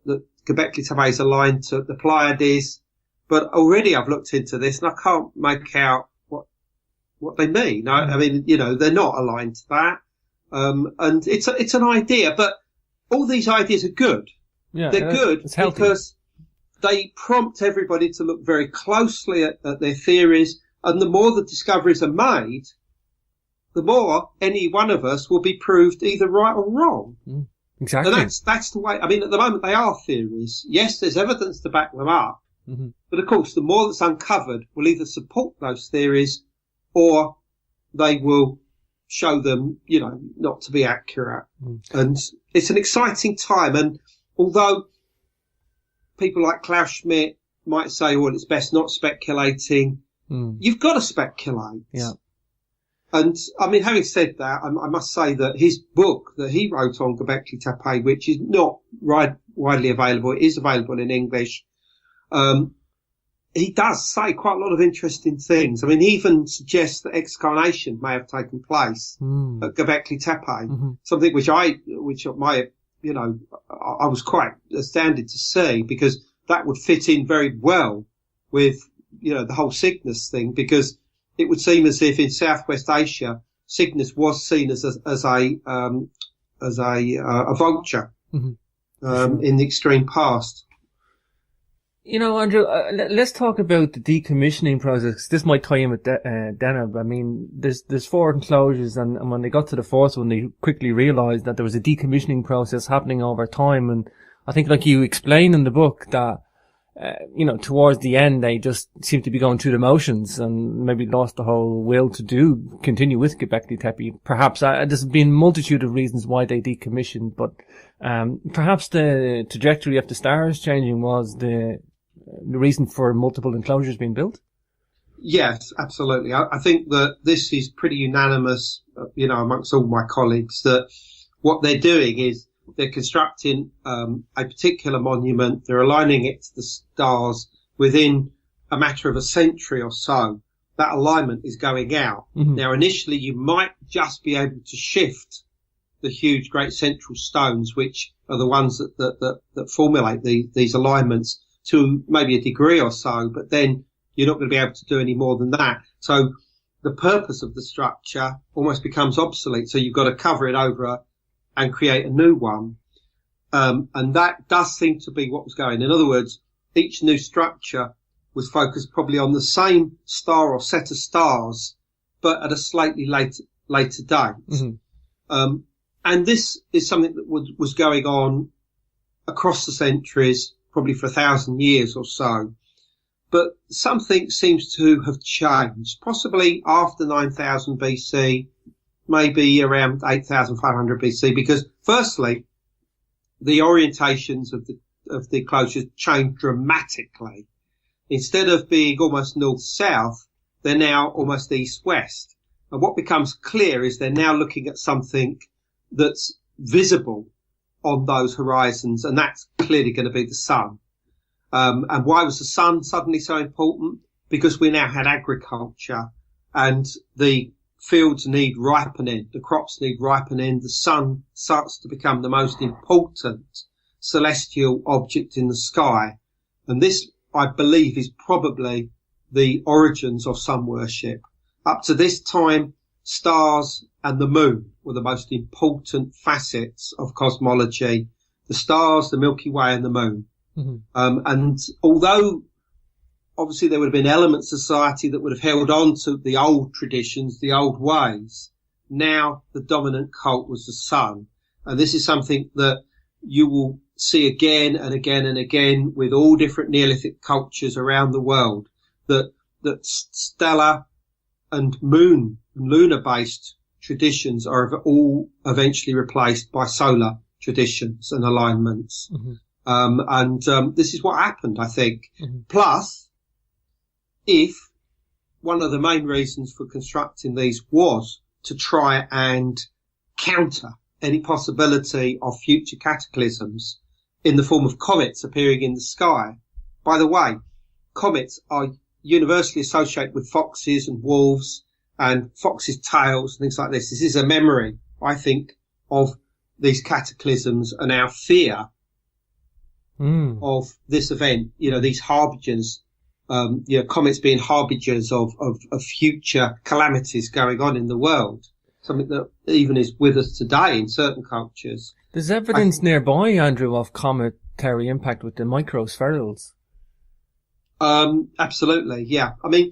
S2: Gobekli Tepe is aligned to the Pleiades. But already I've looked into this and I can't make out what they mean. I mean, you know, they're not aligned to that. And it's an idea, but all these ideas are good. Yeah, they're good because they prompt everybody to look very closely at their theories. And the more the discoveries are made, the more any one of us will be proved either right or wrong.
S1: Exactly.
S2: And that's the way. I mean, at the moment they are theories. Yes, there's evidence to back them up. Mm-hmm. But of course, the more that's uncovered will either support those theories or they will show them, you know, not to be accurate. And it's an exciting time. And although people like Klaus Schmidt might say, well, it's best not speculating, you've got to speculate. Yeah. And I mean, having said that, I must say that his book that he wrote on Gobekli Tepe, which is not widely available, it is available in English. He does say quite a lot of interesting things. I mean, he even suggests that excarnation may have taken place at Gobekli Tepe, something which I was quite astounded to see, because that would fit in very well with, you know, the whole Cygnus thing, because it would seem as if in Southwest Asia, Cygnus was seen as a vulture, in the extreme past.
S1: You know, Andrew, let's talk about the decommissioning process. This might tie in with Deneb. I mean, there's 4 enclosures, and when they got to the 4th one, they quickly realised that there was a decommissioning process happening over time. And I think, like you explain in the book, that you know, towards the end, they just seemed to be going through the motions and maybe lost the whole will to continue with Gobekli Tepe. Perhaps there's been a multitude of reasons why they decommissioned, but perhaps the trajectory of the stars changing was the reason for multiple enclosures being built?
S2: Yes, absolutely. I think that this is pretty unanimous, you know, amongst all my colleagues, that what they're doing is they're constructing a particular monument. They're aligning it to the stars within a matter of a century or so. That alignment is going out. Mm-hmm. Now, initially, you might just be able to shift the huge, great central stones, which are the ones that formulate these alignments, to maybe a degree or so, but then you're not going to be able to do any more than that. So the purpose of the structure almost becomes obsolete. So you've got to cover it over and create a new one. And that does seem to be what was going. In other words, each new structure was focused probably on the same star or set of stars, but at a slightly later date. Mm-hmm. And this is something that was going on across the centuries, probably for 1,000 years or so. But something seems to have changed, possibly after 9,000 BC, maybe around 8,500 BC, because firstly, the orientations of the enclosures changed dramatically. Instead of being almost north-south, they're now almost east-west. And what becomes clear is they're now looking at something that's visible on those horizons, and that's clearly going to be the sun. And why was the sun suddenly so important? Because we now had agriculture, and the fields need ripening, the crops need ripening, the sun starts to become the most important celestial object in the sky. And this, I believe, is probably the origins of sun worship. Up to this time, stars and the moon were the most important facets of cosmology. The stars, the Milky Way and the moon. Mm-hmm. And although obviously there would have been elements of society that would have held on to the old traditions, the old ways, now the dominant cult was the sun. And this is something that you will see again and again and again with all different Neolithic cultures around the world, that stellar and moon and lunar based traditions are all eventually replaced by solar traditions and alignments. Mm-hmm. This is what happened, I think. Mm-hmm. Plus, if one of the main reasons for constructing these was to try and counter any possibility of future cataclysms in the form of comets appearing in the sky. By the way, comets are universally associated with foxes and wolves and foxes' tails and things like this. This is a memory, I think, of these cataclysms and our fear of this event, these harbingers, comets being harbingers of future calamities going on in the world. Something that even is with us today in certain cultures.
S1: There's evidence nearby, Andrew, of cometary impact with the microspherules.
S2: Absolutely, yeah. I mean,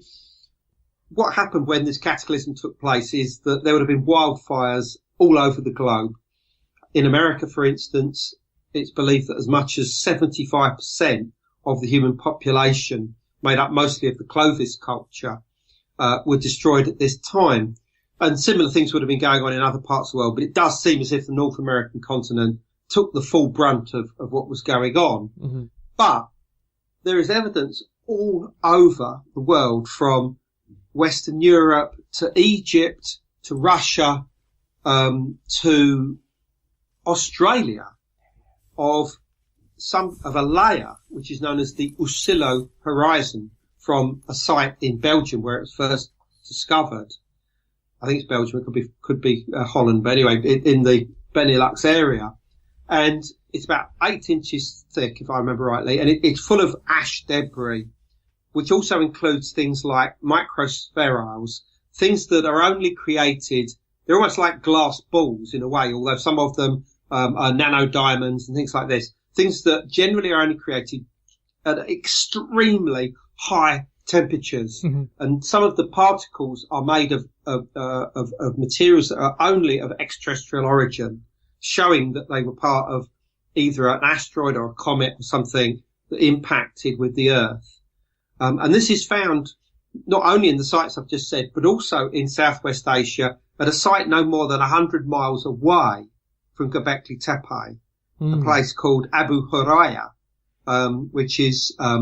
S2: what happened when this cataclysm took place is that there would have been wildfires all over the globe. In America, for instance, it's believed that as much as 75% of the human population, made up mostly of the Clovis culture, were destroyed at this time. And similar things would have been going on in other parts of the world, but it does seem as if the North American continent took the full brunt of what was going on. Mm-hmm. But there is evidence all over the world, from Western Europe to Egypt to Russia to Australia, of a layer which is known as the Oscillo horizon, from a site in Belgium where it was first discovered. I think it's Belgium, it could be Holland, but anyway, in the Benelux area. And it's about 8 inches thick, if I remember rightly, and it's full of ash debris, which also includes things like microspherules, things that are only created, they're almost like glass balls in a way, although some of them are nanodiamonds and things like this, things that generally are only created at extremely high temperatures. Mm-hmm. And some of the particles are made of materials that are only of extraterrestrial origin, showing that they were part of either an asteroid or a comet or something that impacted with the Earth. And this is found not only in the sites I've just said, but also in Southwest Asia at a site no more than 100 miles away from Gobekli Tepe, a place called Abu Huraya, which is, I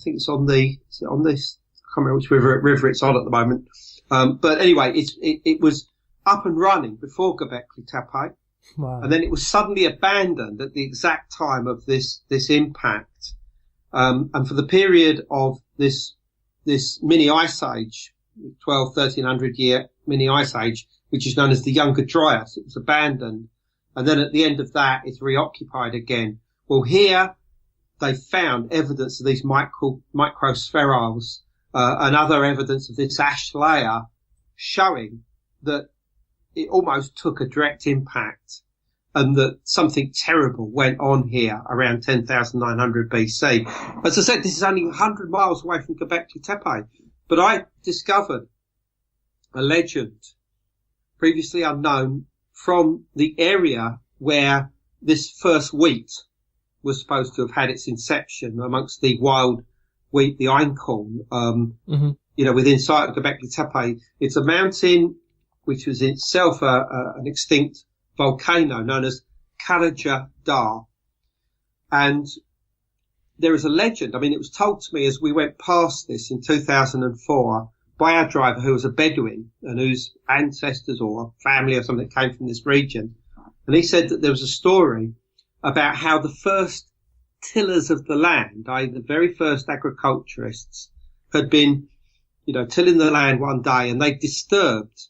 S2: think it's on this, I can't remember which river it's on at the moment. But anyway, it was up and running before Gobekli Tepe. Wow. And then it was suddenly abandoned at the exact time of this impact. And for the period of this mini ice age, 1300 year mini ice age, which is known as the Younger Dryas, it was abandoned. And then at the end of that, it's reoccupied again. Well, here they found evidence of these microspherules, and other evidence of this ash layer, showing that it almost took a direct impact and that something terrible went on here around 10,900 BC. As I said, this is only 100 miles away from Gobekli Tepe, but I discovered a legend previously unknown from the area where this first wheat was supposed to have had its inception, amongst the wild wheat, the einkorn, within sight of Gobekli Tepe. It's a mountain which was itself an extinct volcano known as Karaja Dar. And there is a legend, it was told to me as we went past this in 2004 by our driver, who was a Bedouin and whose ancestors or family or something came from this region. And he said that there was a story about how the first tillers of the land, i.e. the very first agriculturists, had been, tilling the land one day, and they disturbed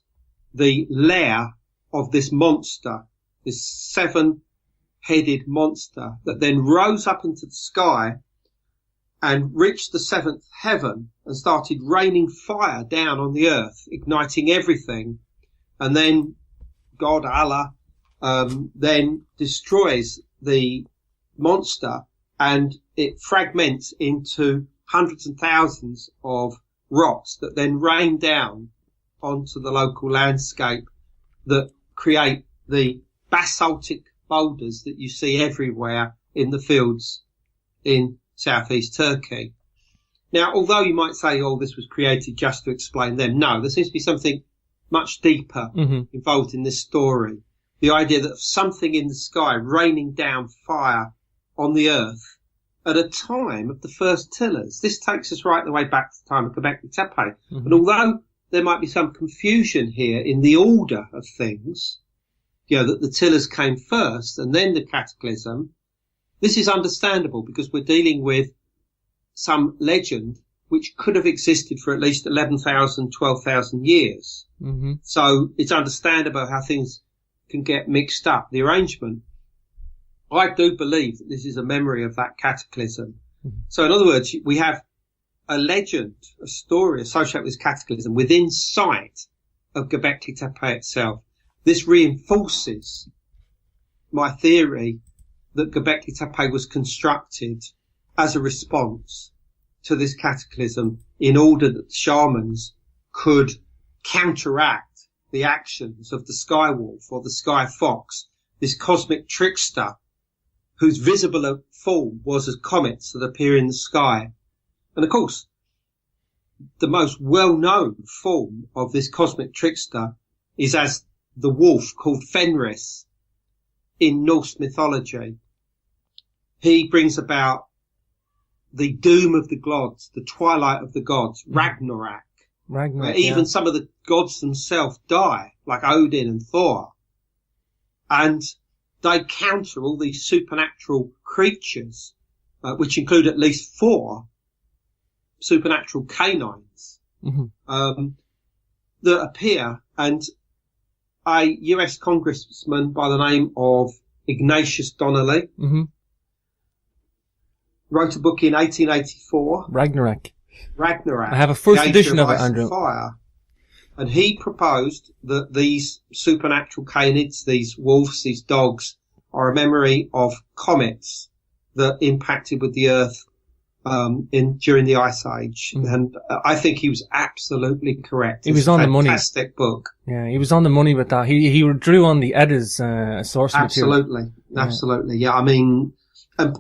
S2: the lair of this monster, this 7-headed monster that then rose up into the sky and reached the 7th heaven and started raining fire down on the earth, igniting everything and then God, Allah, then destroys the monster, and it fragments into hundreds and thousands of rocks that then rain down onto the local landscape that create the basaltic boulders that you see everywhere in the fields in southeast Turkey. Now, although you might say, oh, this was created just to explain them, no, there seems to be something much deeper involved in this story. The idea that something in the sky raining down fire on the earth at a time of the first tillers. This takes us right the way back to the time of Gobekli Tepe. And although there might be some confusion here in the order of things, that the tillers came first and then the cataclysm, this is understandable because we're dealing with some legend which could have existed for at least 11,000, 12,000 years. So it's understandable how things can get mixed up. The arrangement, I do believe that this is a memory of that cataclysm. So in other words, we have a legend, a story associated with this cataclysm within sight of Gobekli Tepe itself. This reinforces my theory that Gobekli Tepe was constructed as a response to this cataclysm in order that the shamans could counteract the actions of the sky wolf or the sky fox, this cosmic trickster whose visible form was as comets that appear in the sky. And of course, the most well-known form of this cosmic trickster is as the wolf called Fenris in Norse mythology. He brings about the doom of the gods, the twilight of the gods, Ragnarok. Where even some of the gods themselves die, like Odin and Thor. And they counter all these supernatural creatures, which include at least 4 supernatural canines, that appear. And a US congressman by the name of Ignatius Donnelly wrote a book in 1884.
S1: Ragnarok.
S2: I
S1: have a first edition of it, Andrew.
S2: Fire. And he proposed that these supernatural canids, these wolves, these dogs, are a memory of comets that impacted with the Earth during the Ice Age. And I think he was absolutely correct.
S1: He was on the money.
S2: Fantastic book.
S1: Yeah, he was on the money with that. He drew on the Edda's source material.
S2: Absolutely. Yeah, I mean, and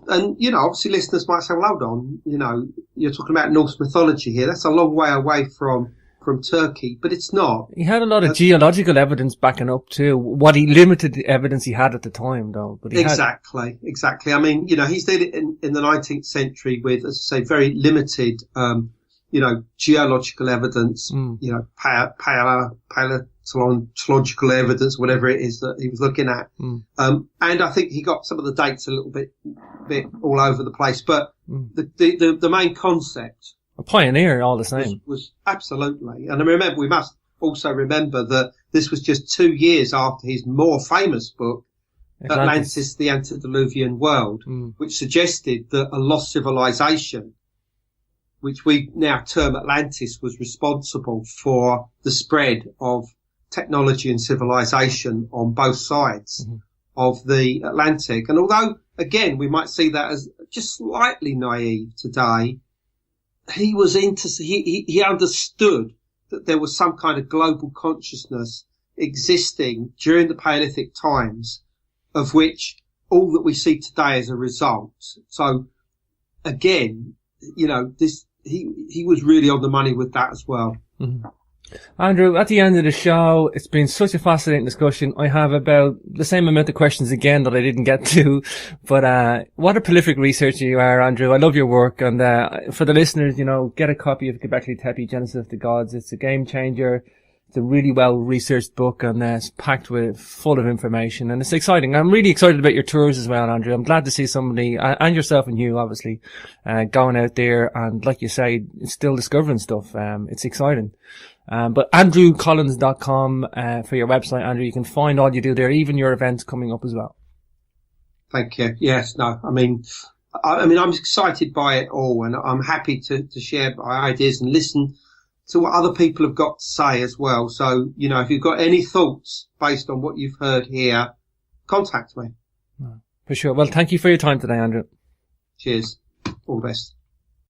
S2: obviously listeners might say, well, hold on, you're talking about Norse mythology here. That's a long way away from Turkey, but it's not. He
S1: had a lot of geological evidence backing up too. What he limited the evidence he had at the time, though. But
S2: exactly. I mean, he's did it in the 19th century with, as I say, very limited, geological evidence, paleontological evidence, whatever it is that he was looking at. And I think he got some of the dates a little bit all over the place, but the main concept,
S1: a pioneer all the same.
S2: Was absolutely. And I remember, we must also remember that this was just 2 years after his more famous book, Atlantis, the Antediluvian World, which suggested that a lost civilization, which we now term Atlantis, was responsible for the spread of technology and civilization on both sides of the Atlantic. And although, again, we might see that as just slightly naive today, he was he understood that there was some kind of global consciousness existing during the Paleolithic times, of which all that we see today is a result. So again, he was really on the money with that as well.
S1: Andrew, at the end of the show, it's been such a fascinating discussion. I have about the same amount of questions again that I didn't get to, but what a prolific researcher you are, Andrew. I love your work, and for the listeners, get a copy of Gobekli Tepe, Genesis of the Gods. It's a game changer. It's a really well-researched book, and it's packed full of information, and it's exciting. I'm really excited about your tours as well, Andrew. I'm glad to see somebody, and yourself and you, obviously, going out there and, like you say, still discovering stuff. It's exciting. But andrewcollins.com for your website, Andrew. You can find all you do there, even your events coming up as well.
S2: Thank you. Yes, no, I mean, I'm excited by it all, and I'm happy to share my ideas and listen to what other people have got to say as well. So, you know, if you've got any thoughts based on what you've heard here, contact me.
S1: For sure. Well, thank you for your time today, Andrew.
S2: Cheers. All the best.